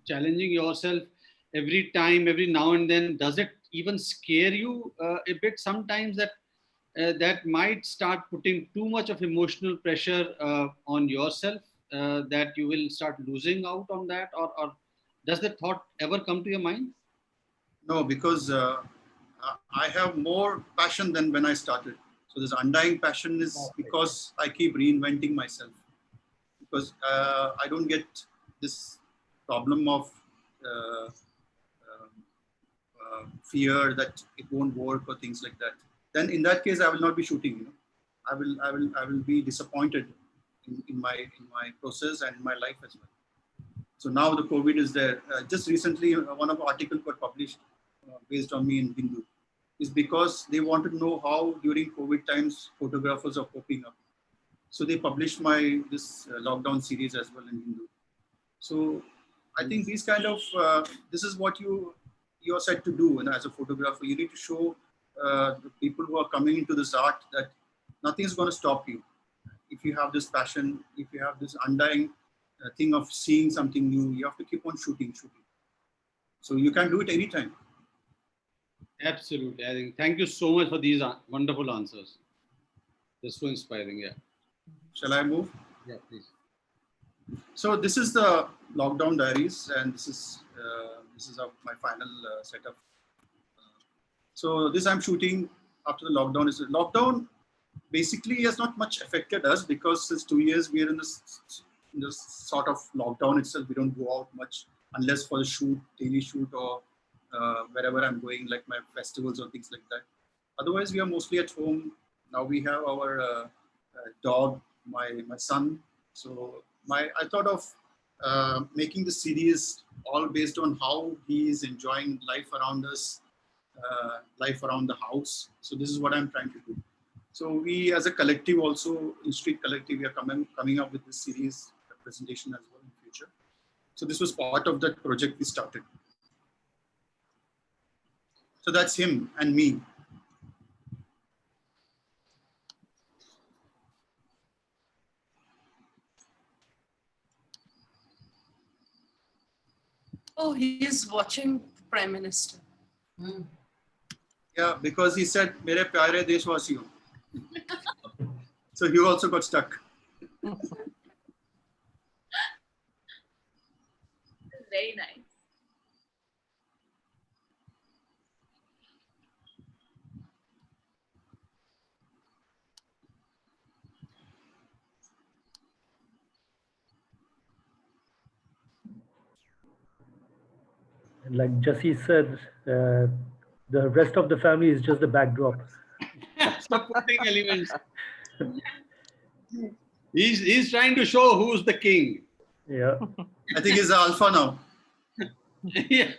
challenging yourself every now and then, does it even scare you a bit sometimes, that that might start putting too much of emotional pressure on yourself, that you will start losing out on that, or does that thought ever come to your mind? No, because I have more passion than when I started. So this undying passion is because I keep reinventing myself. Because I don't get this problem of fear that it won't work or things like that. Then in that case, I will not be shooting. I will be disappointed in my process and in my life as well. So now the COVID is there. Just recently, one of the articles got published based on me in Hindu, is because they wanted to know how during COVID times photographers are coping up. So they published this lockdown series as well in Hindu. So I think these kind of this is what you are set to do, and as a photographer, you need to show the people who are coming into this art that nothing is going to stop you. If you have this passion, if you have this undying thing of seeing something new, you have to keep on shooting. So you can do it anytime. Absolutely. I think, thank you so much for these wonderful answers. They're so inspiring. Yeah. Shall I move? Yeah, please. So this is the lockdown diaries, and this is This is my final setup. So this I'm shooting after the lockdown. Lockdown basically has not much affected us because since 2 years we are in this sort of lockdown itself. We don't go out much unless for the shoot, daily shoot, or wherever I'm going, like my festivals or things like that. Otherwise, we are mostly at home. Now we have our dog, my son. So I thought of making the series all based on how he is enjoying life around us, life around the house. So this is what I'm trying to do. So we, as a collective, also in Street Collective, we are coming up with this series presentation as well in the future. So this was part of that project we started. So that's him and me. Oh, he is watching the Prime Minister. Yeah, because he said, "Mere pyare deshwasiyo." So he also got stuck. Very nice. And like Jesse said, the rest of the family is just the backdrop. Supporting elements. He's trying to show who's the king. Yeah. I think he's the alpha now. Yeah.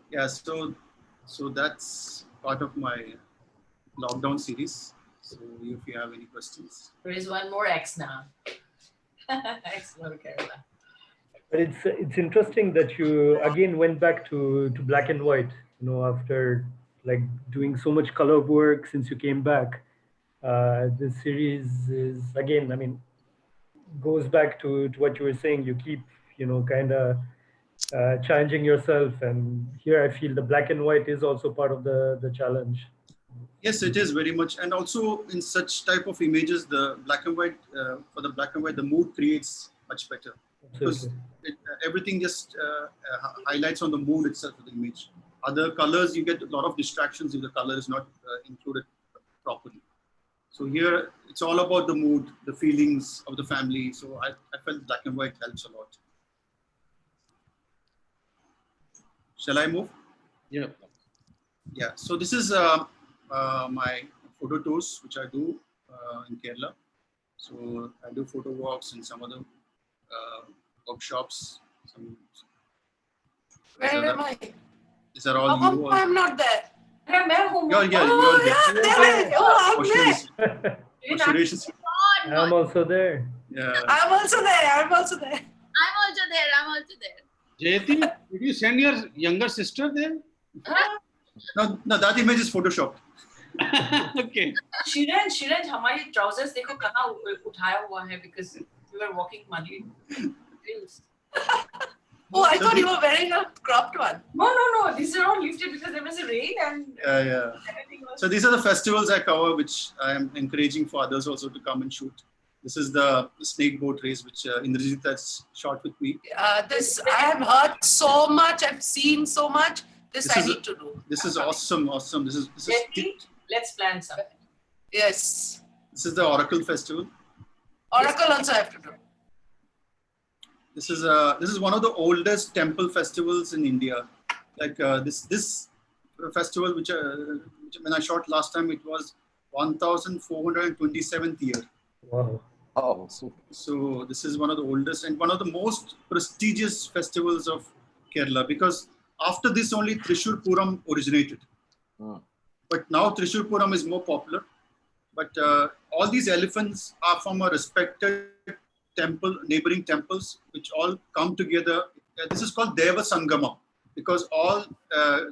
Yeah, so that's part of my lockdown series. So if you have any questions. There is one more Xtra. Xtra Kerala. But it's interesting that you again went back to black and white, you know, after like doing so much color work since you came back. This series is again, I mean, goes back to what you were saying. You keep, you know, kind of challenging yourself, and here I feel the black and white is also part of the challenge. Yes, it is very much. And also in such type of images, the black and white, for the black and white, the mood creates much better. Because everything just highlights on the mood itself of the image. Other colors, you get a lot of distractions if the color is not included properly. So here, it's all about the mood, the feelings of the family. So I felt black and white helps a lot. Shall I move? Yeah. Yeah. So this is my photo tours, which I do in Kerala. So I do photo walks and some other workshops. Where am I? These are all you. I'm not there. You're there. Oh, I'm there. Suresh is I'm also there. yeah. I'm also there. I'm also there. Jayati, did you send your younger sister there? No, that image is photoshopped. Okay. Shiranj, हमारी trousers देखो कहाँ उठाया हुआ है because we were walking muddy hills. Oh, I thought you were wearing a cropped one. No. These are all lifted because there was a rain and Yeah. So these are the festivals I cover, which I am encouraging for others also to come and shoot. This is the snake boat race, which Indrajit has shot with me. This I have heard so much. I've seen so much. This I need to do. This is awesome. This is let's plan something. Yes. This is the Oracle Festival. Oracle also have to do. This is one of the oldest temple festivals in India. Like this festival, which when I shot last time, it was 1427th year. Wow. Oh, So this is one of the oldest and one of the most prestigious festivals of Kerala, because after this only Trishur Puram originated. But now Trishur Puram is more popular. But all these elephants are from a respected temple, neighboring temples, which all come together. This is called Deva Sangama, because all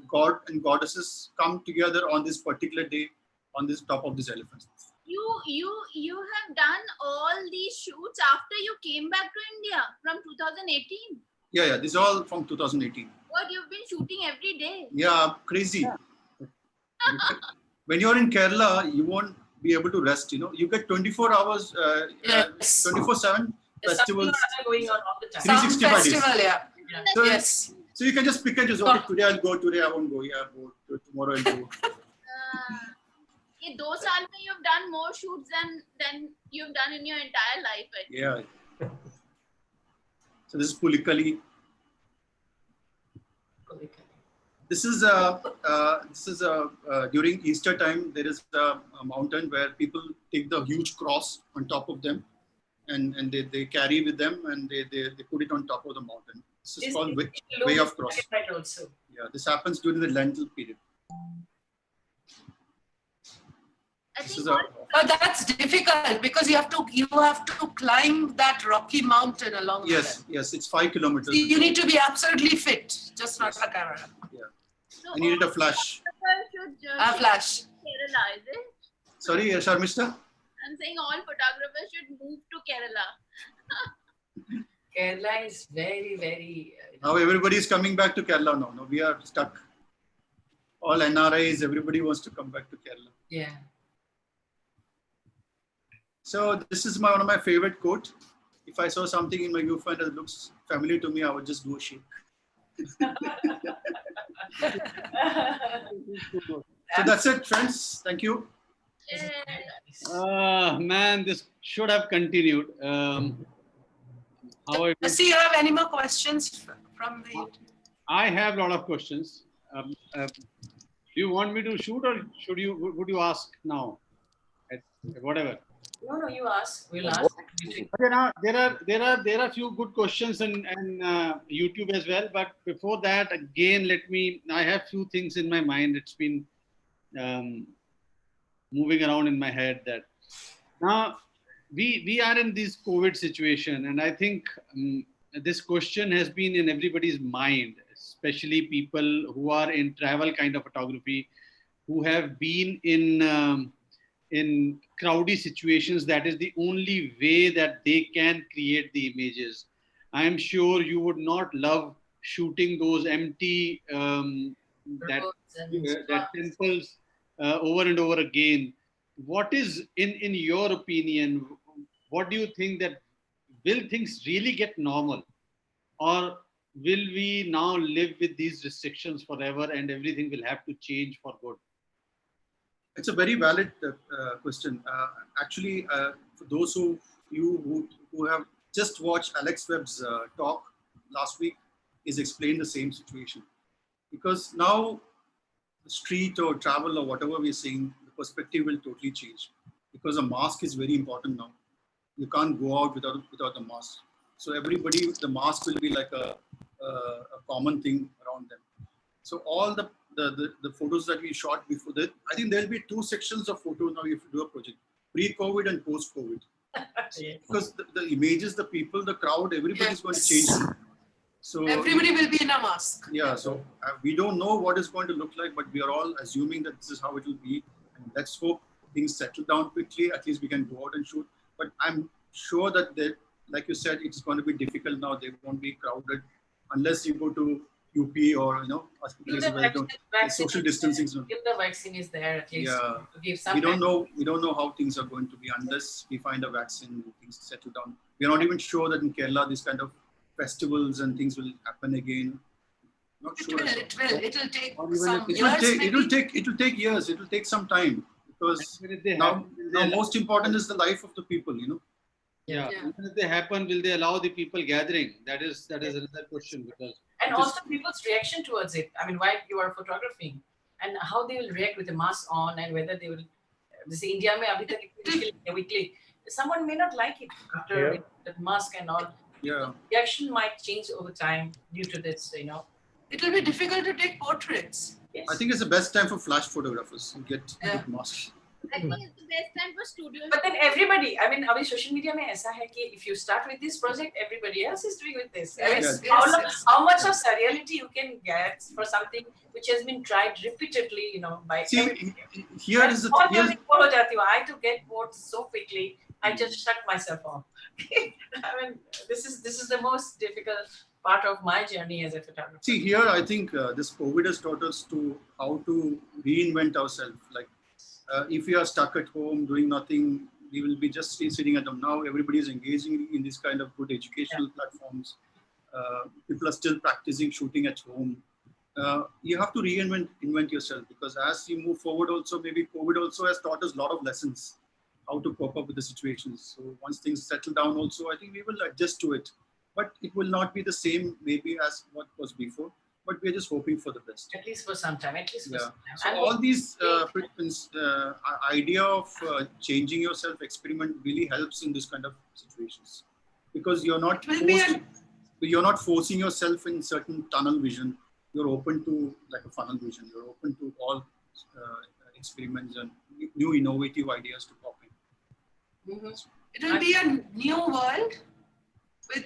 god and goddesses come together on this particular day on this top of these elephants. You have done all these shoots after you came back to India from 2018. Yeah, this is all from 2018. What, you've been shooting every day? Yeah, crazy. When you're in Kerala, you won't be able to rest. You know, you get 24 hours, Yes. 24/7 There's something or festivals. other going on all the time. Some 365 days. festival, yeah. So, Yes. so you can just pick and choose. Okay, today I'll go. Today I won't go. Yeah, go. Tomorrow I'll go. ये 2 साल में you've done more shoots than you've done in your entire life. I think. Yeah. So this is Pulikali. This is during Easter time. There is a mountain where people take the huge cross on top of them, and they carry with them, and they put it on top of the mountain. This is called Way of Cross. Also. Yeah, this happens during the Lenten period. I This think is But that's difficult because you have to climb that rocky mountain along. yes, it's 5 kilometers. So you need to be absolutely fit, just not a camera. so I needed a flash. should A flash. Kerala, is it? Sorry, Sharmishta? I'm saying all photographers should move to Kerala. Kerala is very, very. Now everybody is coming back to Kerala now. No, we are stuck. All NRIs, everybody wants to come back to Kerala. Yeah. So this is one of my favorite quote. If I saw something in my viewfinder that looks familiar to me, I would just do a shake. So that's it, friends. Thank you. Man, this should have continued. However, See, you have any more questions from the? I have a lot of questions. Do you want me to shoot, or would you ask now? Whatever. No, you ask. We'll ask. There are a few good questions in YouTube as well. But before that, again, I have few things in my mind. It's been moving around in my head that now we are in this COVID situation, and I think this question has been in everybody's mind, especially people who are in travel kind of photography, who have been in crowdy situations. That is the only way that they can create the images. I am sure you would not love shooting those empty that temples over and over again. What is, in your opinion, what do you think that will things really get normal, or will we now live with these restrictions forever and everything will have to change for good? It's a very valid question. Actually, for those who have just watched Alex Webb's talk last week, he's explained the same situation. Because now the street or travel or whatever we're seeing, the perspective will totally change. Because a mask is very important now. You can't go out without the mask. So everybody, the mask will be like a common thing around them. So all the photos that we shot before that, I think there'll be 2 sections of photos now if you do a project, pre-COVID and post-COVID. Because the images, the people, the crowd, everybody's going to change. So Everybody will be in a mask. yeah, so we don't know what it's going to look like, but we are all assuming that this is how it will be. And let's hope things settle down quickly. At least we can go out and shoot. But I'm sure that like you said, it's going to be difficult now. They won't be crowded unless you go to UP or places where social distancing. If the vaccine is there, at least Yeah, to give some. we don't know how things are going to be unless we find a vaccine. Things settle down. We're not even sure that in Kerala this kind of festivals and things will happen again. Not sure. It will take some It years. will take years. It will take some time because now most important is the life of the people. Yeah. Even if they happen, will they allow the people gathering? That is another question, because And also people's reaction towards it. I mean, while you are photographing, and how they will react with the mask on, and whether they will. This India mein abhi tak weekly. Someone may not like it after the mask and all. Yeah. Reaction might change over time due to this. It will be difficult to take portraits. Yes. I think it's the best time for flash photographers. You get good masks. I think it's the best time for studios. But then everybody, I mean, abhi social media mein aisa hai ki if you start with this project, everybody else is doing with this. I mean, Yes, how much of surreality you can get for something which has been tried repeatedly, by everybody. Here is the I to get bored so quickly, I just shut myself off. I mean, this is the most difficult part of my journey as a photographer. See, here I think this COVID has taught us how to reinvent ourselves. Like If you are stuck at home doing nothing, we will be just sitting at home. Now everybody is engaging in this kind of good educational platforms. People are still practicing shooting at home. You have to invent yourself, because as you move forward also, maybe COVID also has taught us a lot of lessons, how to cope up with the situations. So once things settle down also, I think we will adjust to it. But it will not be the same maybe as what was before, but we're just hoping for the best. At least for some time, at least for some time. So all these idea of changing yourself, experiment really helps in this kind of situations, because you're not forcing yourself in certain tunnel vision. You're open to like a funnel vision. You're open to all experiments and new innovative ideas to pop in. It will be a new world with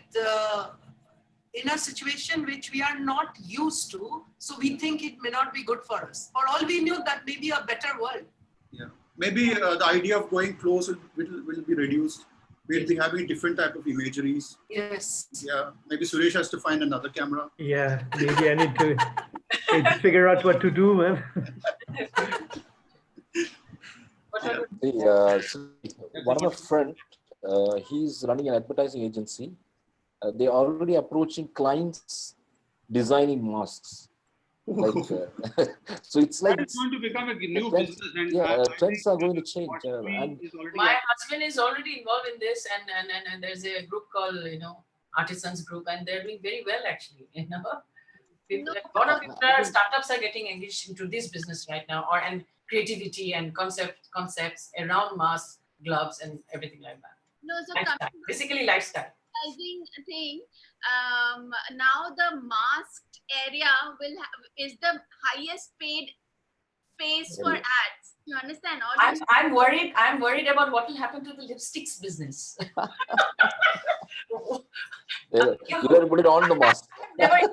in a situation which we are not used to, so we think it may not be good for us. For all we knew, that may be a better world. Yeah, maybe the idea of going close will be reduced. We'll be having different type of imageries. Yes. Yeah, maybe Suresh has to find another camera. Yeah, maybe I need to figure out what to do, man. One of my friend, he's running an advertising agency. They're already approaching clients designing masks. Like, so it's like it's going to become a new trends, business. And trends are going to change. My husband is already involved in this, and there's a group called Artisans Group, and they're doing very well actually. People, a lot of people startups are getting engaged into this business right now, and creativity and concepts around masks, gloves, and everything like that. No, so lifestyle. Basically lifestyle. Thing, now the masked area is the highest paid space for ads. You understand? I'm worried. I'm worried about what will happen to the lipsticks business. You gotta put it on the mask. Never in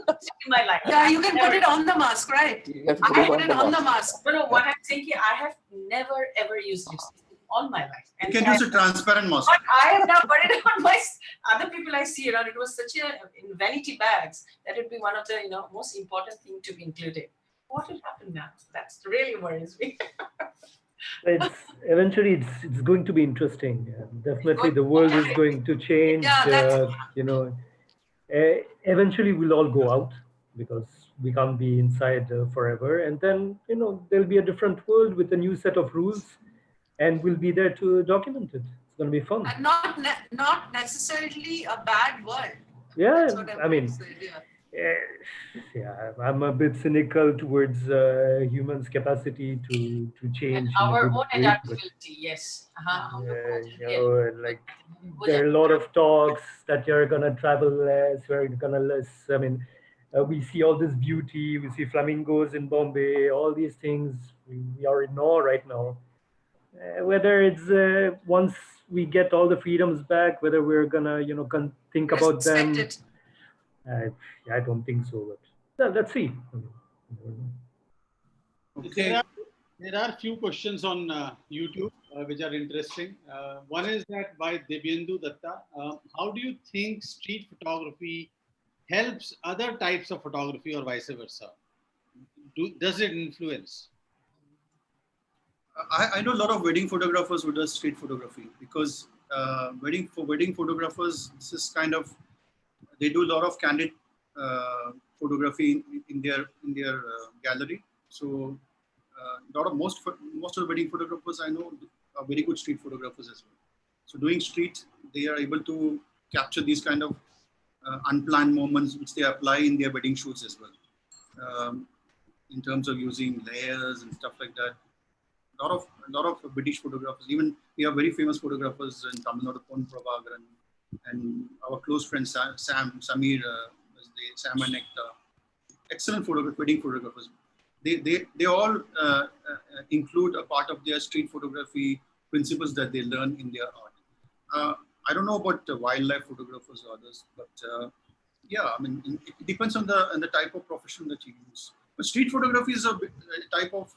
my life. Yeah, you can put it on the mask, right? You have to put it on the mask. No, what I'm thinking, I have never ever used lipstick all my life. And you can use a transparent mask. But I have now put it on my other people I see around. It was such in vanity bags that would be one of the most important thing to be included. What will happen now? That's really worries me. Eventually it's going to be interesting. Definitely the world is going to change. Eventually we'll all go out because we can't be inside forever. And then, there'll be a different world with a new set of rules. And we'll be there to document it. It's going to be fun. And not necessarily a bad world. Yeah, I mean, I'm a bit cynical towards humans' capacity to change. And our own adaptability, yes. There are a lot of talks that you're going to travel less, we're going to less. I mean, we see all this beauty, we see flamingos in Bombay, all these things. We are in awe right now. Whether it's once we get all the freedoms back, whether we're gonna, think about them. I don't think so, but let's see. Okay. There are a few questions on YouTube which are interesting. One is that by Debyendu Datta. How do you think street photography helps other types of photography or vice versa? Does it influence? I know a lot of wedding photographers who do street photography, because wedding photographers, this is kind of, they do a lot of candid photography in their gallery. So most of the wedding photographers I know are very good street photographers as well. So doing street, they are able to capture these kind of unplanned moments which they apply in their wedding shoots as well. In terms of using layers and stuff like that. A lot of British photographers, even we have very famous photographers in Tamil Nadu, Pon Prabhakaran, and our close friend Samir, Sam and Nectar, excellent wedding photographers. They all include a part of their street photography principles that they learn in their art. I don't know about wildlife photographers or others, but yeah, I mean, it depends on the type of profession that you use. But street photography is a type of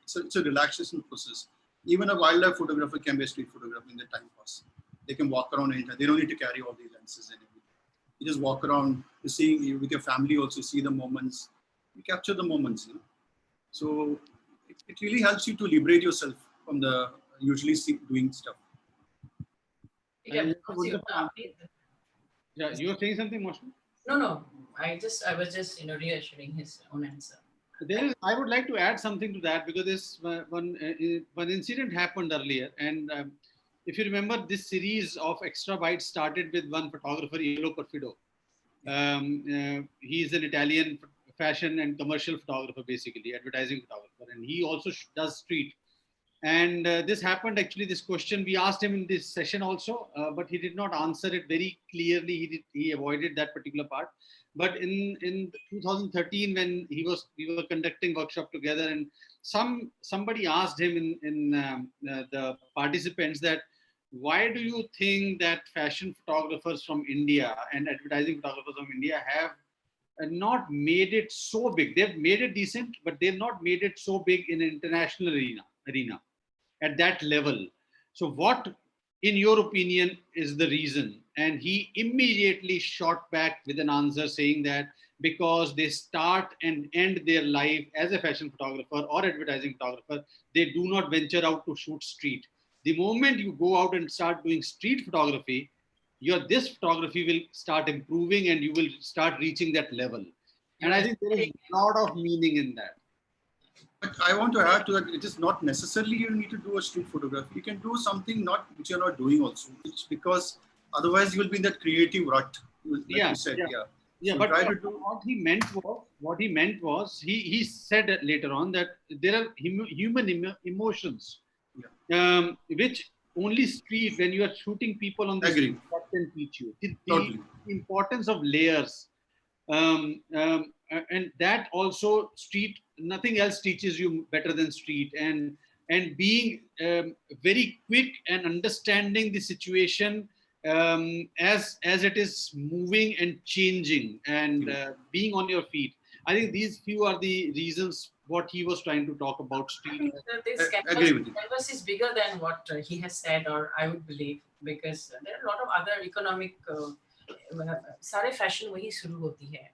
it's a relaxation process. Even a wildlife photographer can be a street photographer in the time pass. They can walk around anytime. They don't need to carry all these lenses and everything. You just walk around, you see with your family also, see the moments. You capture the moments, So it really helps you to liberate yourself from the usually doing stuff. Yeah, Yeah, you were saying something, Moshe? no. I was just reassuring his own answer. I would like to add something to that, because this one incident happened earlier, and if you remember, this series of Extra Bytes started with one photographer, Iolo Perfido. He is an Italian fashion and commercial photographer, basically advertising photographer, and he also does street. And this happened actually. This question we asked him in this session also, but he did not answer it very clearly. He avoided that particular part. But in 2013, when we were conducting workshop together, and somebody asked him in the participants that, why do you think that fashion photographers from India and advertising photographers from India have not made it so big? They've made it decent, but they've not made it so big in an international arena at that level. So what, in your opinion, is the reason? And he immediately shot back with an answer saying that because they start and end their life as a fashion photographer or advertising photographer, they do not venture out to shoot street. The moment you go out and start doing street photography, this photography will start improving and you will start reaching that level. And I think there is a lot of meaning in that. But I want to add to that, it is not necessarily you need to do a street photography. You can do something which you're not doing also, because otherwise you will be in that creative rut, like you said. Yeah, So but what he meant was, he said later on that there are human emotions, which only street, when you are shooting people on the street, that can teach you. The importance of layers. And that also street, nothing else teaches you better than street, and being very quick and understanding the situation as it is moving and changing, and being on your feet. I think these few are the reasons what he was trying to talk about street. This canvas is bigger than what he has said, or I would believe, because there are a lot of other economic सारे fashion वही शुरू होती है.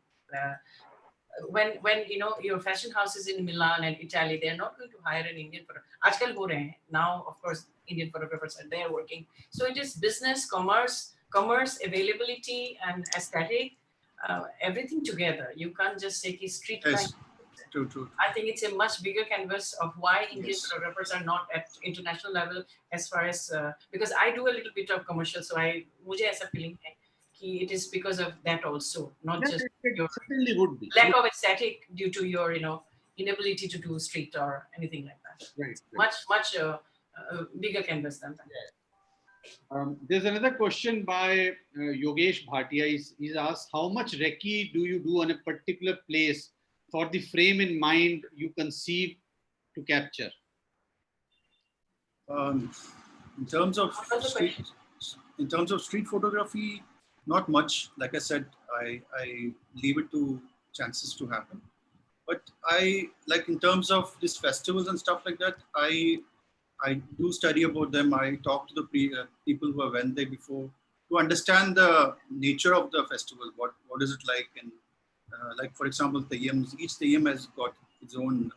When your fashion houses in Milan and Italy, they're not going to hire an Indian photographer. आजकल हो रहे हैं. Now, of course, Indian photographers are there working. So it is business, commerce, availability, and aesthetic, everything together. You can't just take a street kind. True. I think it's a much bigger canvas of why Indian photographers are not at international level, as far as because I do a little bit of commercial, so मुझे ऐसा feeling है कि it is because of that also, not just your lack of aesthetic due to your inability to do street or anything like that. Right. Much bigger canvas than that. There's another question by Yogesh Bhatia. He's asked, how much recce do you do on a particular place for the frame in mind you conceive to capture? In terms of street photography, not much. Like I said, I leave it to chances to happen. But in terms of these festivals and stuff like that, I do study about them. I talk to the people who have went there before to understand the nature of the festival. What is it like? And like, for example, each Tayyam has got its own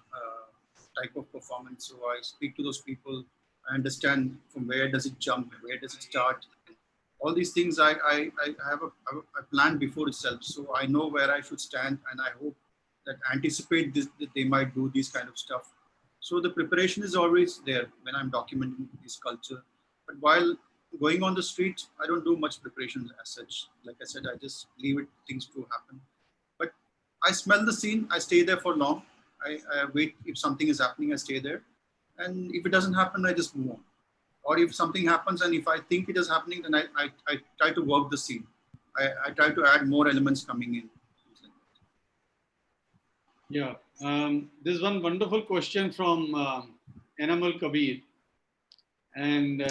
type of performance. So I speak to those people. I understand from where does it jump, where does it start. All these things I have a plan before itself. So I know where I should stand, and I hope that anticipate this, that they might do this kind of stuff. So the preparation is always there when I'm documenting this culture. But while going on the street, I don't do much preparation as such. Like I said, I just leave things to happen. But I smell the scene, I stay there for long. I wait, if something is happening, I stay there. And if it doesn't happen, I just move on. Or if something happens and if I think it is happening, then I try to work the scene. I try to add more elements coming in. Yeah, there's one wonderful question from Enamal Kabir. And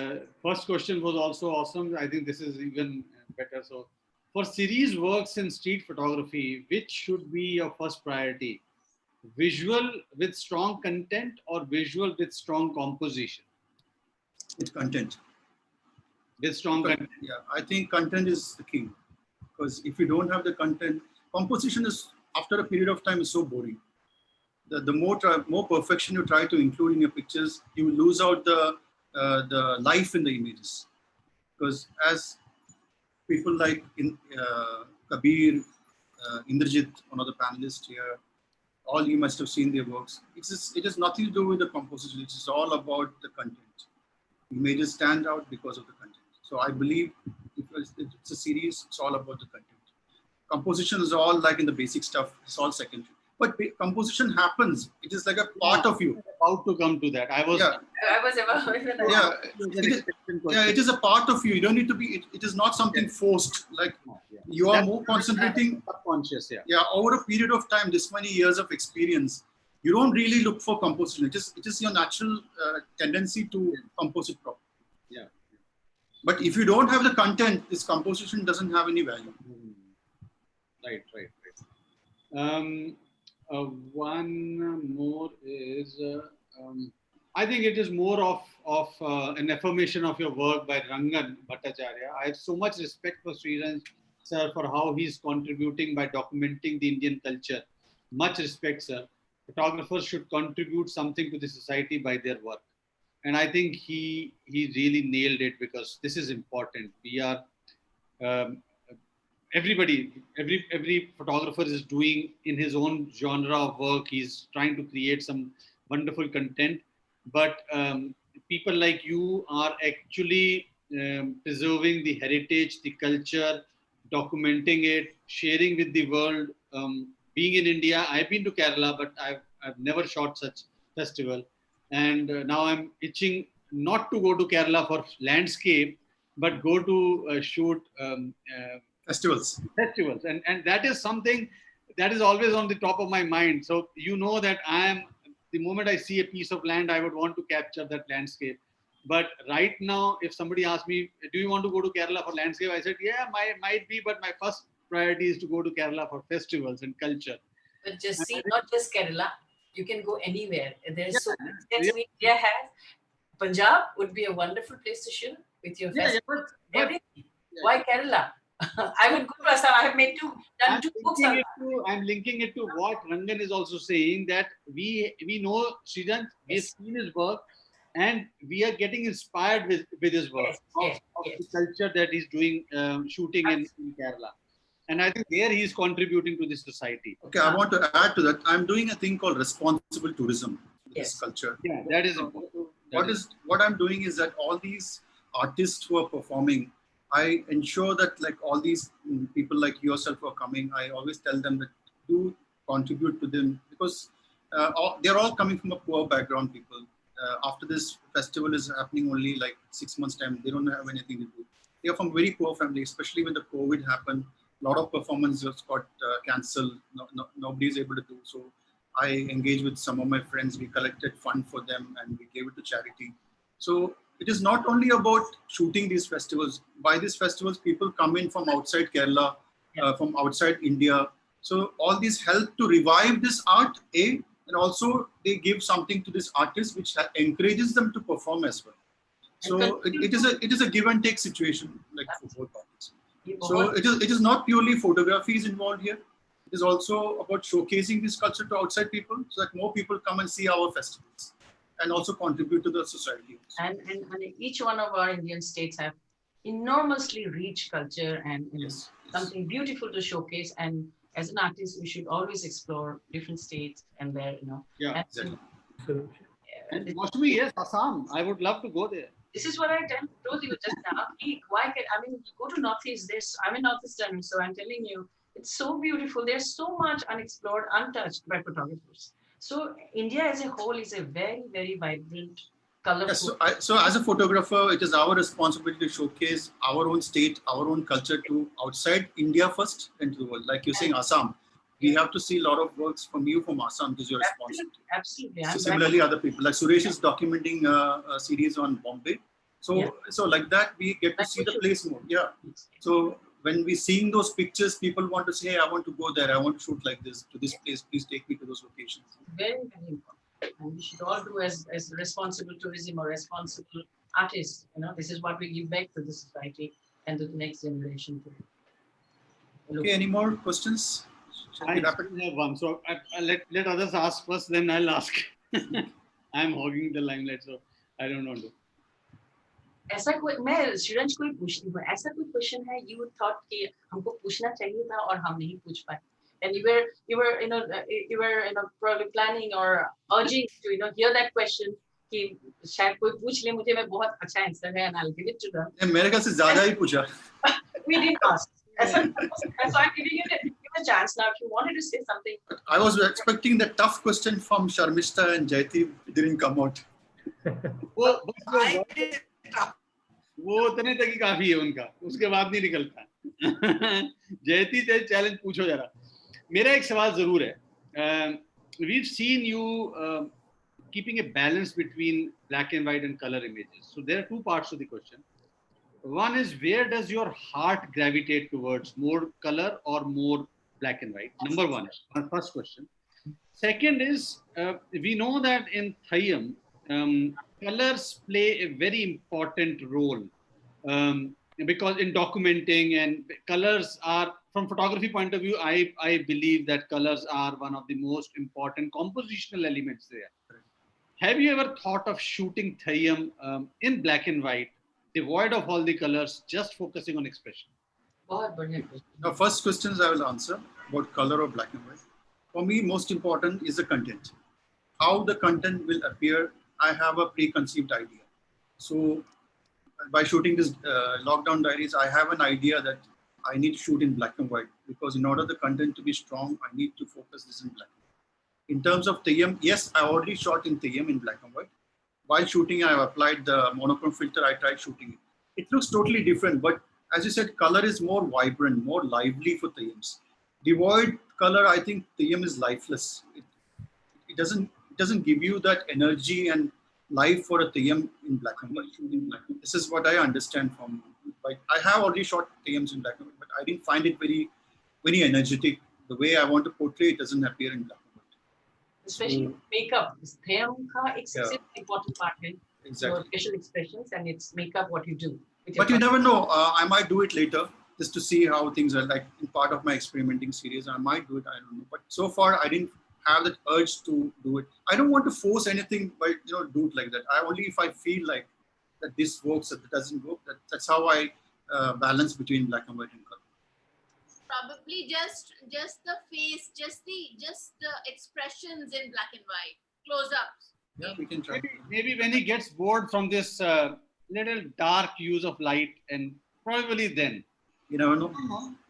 first question was also awesome. I think this is even better. So for series works in street photography, which should be your first priority? Visual with strong content or visual with strong composition? It's content. With strong content. Yeah, I think content is the key. Because if you don't have the content, composition is, after a period of time, is so boring. the more perfection you try to include in your pictures, you lose out the life in the images. Because as people like Kabir, Indrajit, one of the panelists here, all you must have seen their works. It has nothing to do with the composition. It's all about the content. Images stand out because of the content. So I believe it's a series. It's all about the content. Composition is all like in the basic stuff. It's all secondary. But composition happens. It is like a part of you. About to come to that. I was I was about it is a part of you. You don't need to be. It is not something forced. Like you are more concentrating. Subconscious, Over a period of time, this many years of experience, you don't really look for composition. It is your natural tendency to compose it properly. Yeah. But if you don't have the content, this composition doesn't have any value. Right. One more is, I think it is more of an affirmation of your work by Rangan Bhattacharya. I have so much respect for SREERANJ sir for how he's contributing by documenting the Indian culture. Much respect, sir. Photographers should contribute something to the society by their work. And I think he really nailed it, because this is important. We are, every photographer is doing in his own genre of work. He's trying to create some wonderful content, but people like you are actually preserving the heritage, the culture, documenting it, sharing with the world. Being in India, I've been to Kerala, but I've never shot such festival, and now I'm itching not to go to Kerala for landscape, but go to shoot Festivals. And that is something that is always on the top of my mind. So you know that the moment I see a piece of land, I would want to capture that landscape. But right now, if somebody asks me, do you want to go to Kerala for landscape? I said, yeah, might be, but my first priority is to go to Kerala for festivals and culture. But just see, not just Kerala, you can go anywhere. There's so many steps India has. Punjab would be a wonderful place to shoot with your festival. Why Kerala? I would go to Assam. I have done two books on that. I'm linking it to what Rangan is also saying, that we know SREERANJ, we have seen his work, and we are getting inspired with his work of the culture that he's doing, shooting in Kerala. And I think there he's contributing to this society. Okay, I want to add to that. I'm doing a thing called responsible tourism with this culture. Yeah, that is important. What I'm doing is that all these artists who are performing, I ensure that like all these people like yourself who are coming, I always tell them that do contribute to them, because they're all coming from a poor background, people. After this festival is happening only like 6 months time, they don't have anything to do. They are from very poor family, especially when the COVID happened. A lot of performances got cancelled. Nobody's able to do so. I engaged with some of my friends. We collected fund for them and we gave it to charity. So it is not only about shooting these festivals. By these festivals, people come in from outside Kerala, from outside India. So all these help to revive this art, and also they give something to this artist, which encourages them to perform as well. So it is a give and take situation, like for both parties. So it is not purely photography is involved here. It is also about showcasing this culture to outside people, so that more people come and see our festivals and also contribute to the society. And each one of our Indian states have enormously rich culture and something beautiful to showcase. And as an artist, we should always explore different states and their, Yeah, exactly. And Mosmi, yes, Assam. I would love to go there. This is what I told you just now. Go to Northeast. I'm in Northeastern, so I'm telling you, it's so beautiful. There's so much unexplored, untouched by photographers. So India as a whole is a very, very vibrant, colorful. Yes, so as a photographer, it is our responsibility to showcase our own state, our own culture to outside India first and to the world. Like you're saying, Assam. We have to see a lot of works from you from Assam, because you're responsible. Absolutely. So similarly, other people like Suresh is documenting a series on Bombay. So like that, we get to see the place more. Yeah. So when we seeing those pictures, people want to say, hey, I want to go there. I want to shoot like this to this place. Please take me to those locations. Very, very important. And we should all do as responsible tourism or responsible artists. This is what we give back to the society and to the next generation. Okay, any more questions? Shall we wrap it? I have one. So let others ask first, then I'll ask. I'm hogging the limelight, so I don't know. ऐसा कोई मैं श्रीरंज को ही पूछती हूँ ऐसा कोई question है you thought कि हमको पूछना चाहिए था और हम नहीं पूछ पाए and you were probably planning or urging to hear that question कि शायद कोई पूछ ले मुझे मैं बहुत अच्छा आंसर है and I'll give it to them. मेरे ख्याल से ज़्यादा ही पूछा. We didn't ask. So I'm giving you a chance now if you wanted to say something. I was expecting the tough question from Sharmishta and Jaiti. It didn't come out. वो उतने तक ही काफी है उनका, उसके बाद नहीं निकलता. जयती चैलेंज पूछो जरा. मेरा एक सवाल जरूर है. We've seen you keeping a balance between black and white and color images. So there are two parts to the question. One is, where does your heart gravitate towards, more color or more black and white? Number one, our first question. Second is, we know that in Thayyam, colors play a very important role because in documenting, and colors are, from photography point of view, I believe that colors are one of the most important compositional elements there. Have you ever thought of shooting Thayyam in black and white, devoid of all the colors, just focusing on expression? Now, first questions I will answer about color or black and white. For me, most important is the content. How the content will appear, I have a preconceived idea. So by shooting this lockdown diaries, I have an idea that I need to shoot in black and white because in order the content to be strong, I need to focus this in black and white. In terms of Thayyam, yes, I already shot in Thayyam in black and white. While shooting, I have applied the monochrome filter. I tried shooting it. It looks totally different, but as you said, color is more vibrant, more lively for Thayyams. Devoid color, I think Thayyam is lifeless. It doesn't give you that energy and life for a Thayyam in black and white. This is what I understand from. Like, I have already shot Thayyams in black and white, but I didn't find it very, very energetic. The way I want to portray it doesn't appear in black and white. Especially makeup. Thayyam ka एक सबसे important part है. Exactly. Your facial expressions and it's makeup what you do. But you never know. I might do it later just to see how things are like in part of my experimenting series. I might do it. I don't know. But so far, I didn't have that urge to do it. I don't want to force anything, but do it like that. Only if I feel like that this works, that doesn't work. That's how I balance between black and white and color. Probably just the face, just the expressions in black and white, close-ups. Yeah, we can try. Maybe when he gets bored from this little dark use of light, and probably then. You never know.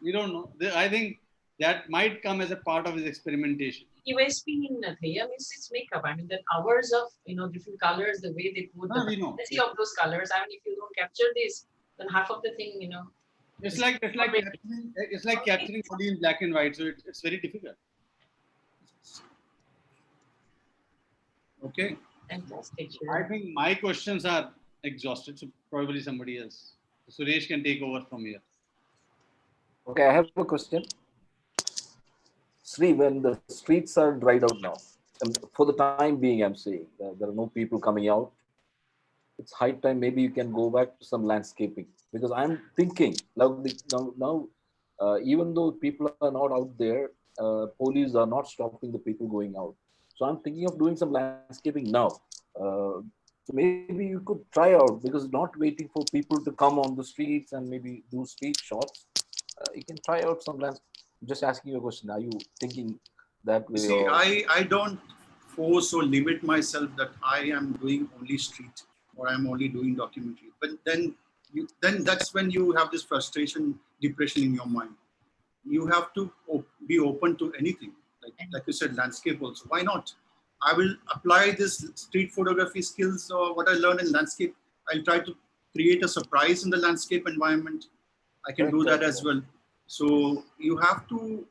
We don't know. I think that might come as a part of his experimentation. USP in Thayyam is its makeup. I mean, the hours of different colors, the way they put the quality of those colors. I mean, if you don't capture this, then half of the thing, It's like capturing body in black and white, so it's very difficult. Okay. Fantastic. I think my questions are exhausted, so probably somebody else. Suresh can take over from here. Okay, I have a question. Sri, when the streets are dried out now, and for the time being, I'm saying there are no people coming out. It's high time maybe you can go back to some landscaping, because I'm thinking now even though people are not out there, police are not stopping the people going out. So I'm thinking of doing some landscaping now. So maybe you could try out, because not waiting for people to come on the streets and maybe do street shots. You can try out some landscaping. Just asking you a question. Are you thinking that way? See, I don't force or limit myself that I am doing only street or I'm only doing documentary. But then that's when you have this frustration, depression in your mind. You have to be open to anything. Like you said, landscape also. Why not? I will apply this street photography skills or what I learned in landscape. I'll try to create a surprise in the landscape environment. I can do that as well. So you have to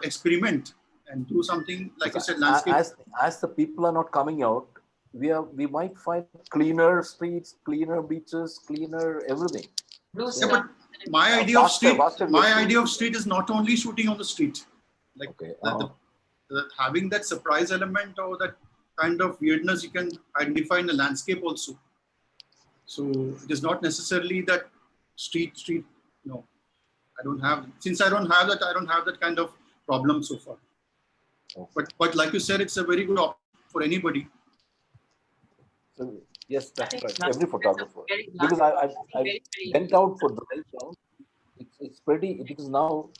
experiment and do something, like I said, landscape. As the people are not coming out, we might find cleaner streets, cleaner beaches, cleaner everything. Yeah, but my idea of street is not only shooting on the street. Like having that surprise element or that kind of weirdness you can identify in the landscape also. So it is not necessarily that street. No, I don't have. Since I don't have that kind of problem so far. Okay. But like you said, it's a very good option for anybody. So, yes, I that's think right. that's Every photographer. very Because I very, very went out for dry now. It's pretty, because now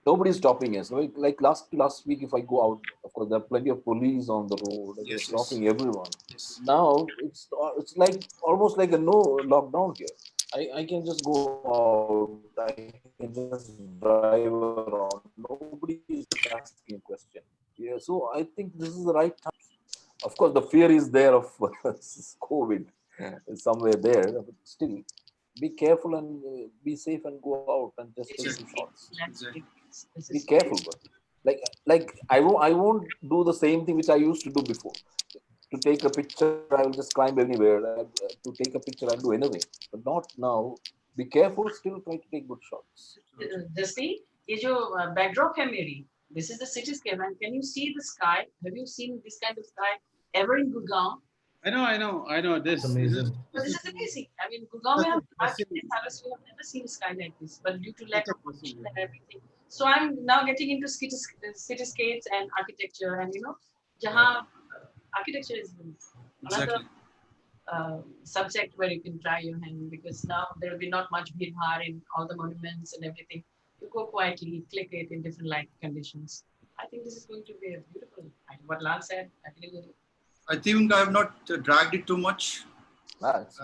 nobody's stopping us. Like last week, if I go out, of course, there are plenty of police on the road. They're Yes, stopping everyone. Yes. Now it's like almost like a no lockdown here. I can just go out. I can just drive around. Nobody is asking a question. Yeah, so I think this is the right time. Of course, the fear is there of COVID somewhere there, but still, be careful and be safe and go out and just take some shots. Exactly. Be careful, but like I won't do the same thing which I used to do before. To take a picture, I will just climb anywhere. To take a picture, I'll do anything, but not now. Be careful. Still try to take good shots. Dusty, ये जो backdrop है मेरी, this is the cityscape, and can you see the sky? Have you seen this kind of sky ever in Gurgaon? I know. This amazing. But this is amazing. I mean, Gurgaon में I've never seen a sky like this, but due to lack of pollution and everything. So I'm now getting into cityscapes and architecture, and जहाँ architecture is another subject where you can try your hand, because now there will be not much bhir in all the monuments and everything. You go quietly, click it in different light conditions. I think this is going to be a beautiful. What Lal said, I agree with it. I think I have not dragged it too much. Nice.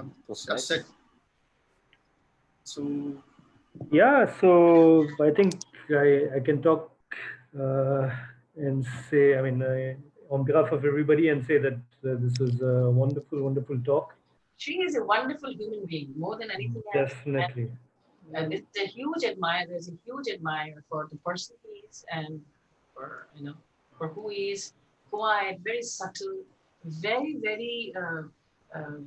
So Yeah, so I think I can talk and say, I mean, on behalf of everybody, and say that this was a wonderful, wonderful talk. She is a wonderful human being, more than anything else. Definitely. And it's a huge admirer. There's a huge admirer for the person he is, and for for who he is, quiet, very subtle, very, very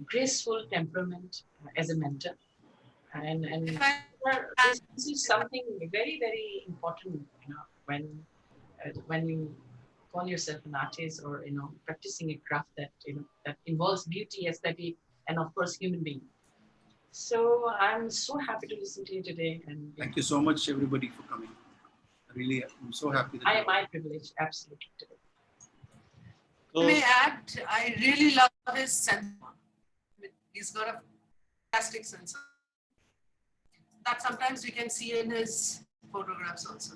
graceful temperament as a mentor, and this is something very, very important. When you call yourself an artist, or practicing a craft that that involves beauty, aesthetic, and of course human being. So I'm so happy to listen to you today, and thank you so much, everybody, for coming. Really, I'm so happy. I am my privilege, absolutely. Today. So, may add, I really love his sense. He's got a fantastic sense that sometimes we can see in his photographs also.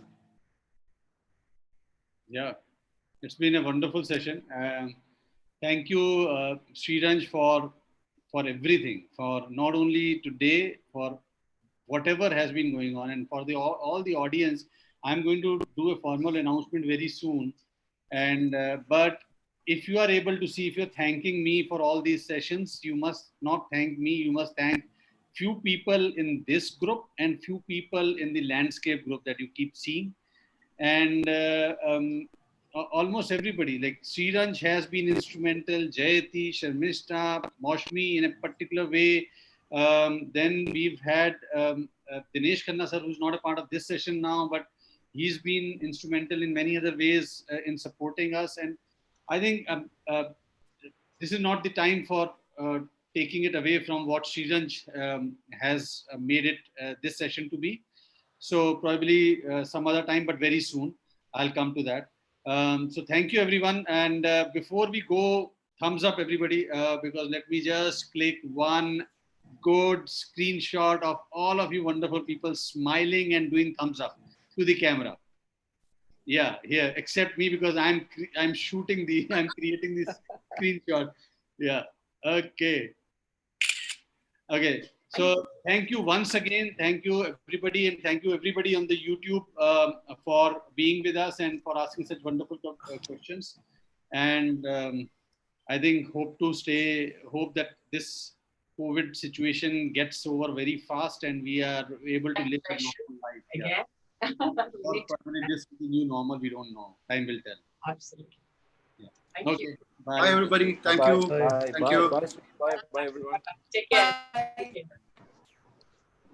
Yeah, it's been a wonderful session. Thank you, SREERANJ, for everything, for not only today, for whatever has been going on, and for all the audience. I'm going to do a formal announcement very soon. And but if you are able to see, if you're thanking me for all these sessions, you must not thank me. You must thank few people in this group and few people in the landscape group that you keep seeing. And almost everybody, like SREERANJ has been instrumental, Jayati, Sharmishta, Maushmi in a particular way. Then we've had Dinesh Khanna sir, who's not a part of this session now, but he's been instrumental in many other ways in supporting us. And I think this is not the time for taking it away from what SREERANJ has made it this session to be. So probably some other time, but very soon, I'll come to that. So thank you, everyone. And before we go, thumbs up, everybody, because let me just click one good screenshot of all of you wonderful people smiling and doing thumbs up to the camera. Yeah, here, except me, because I'm creating this screenshot. Yeah, okay. Okay. So thank you once again. Thank you, everybody. And thank you, everybody on the YouTube for being with us and for asking such wonderful questions. And I think hope that this COVID situation gets over very fast and we are able to live a normal life. Again? This is the new normal, we don't know. Time will tell. Absolutely. Yeah. Thank you. Bye, everybody. Thank you. Bye. Thank you. Bye, everyone. Take care. Bye.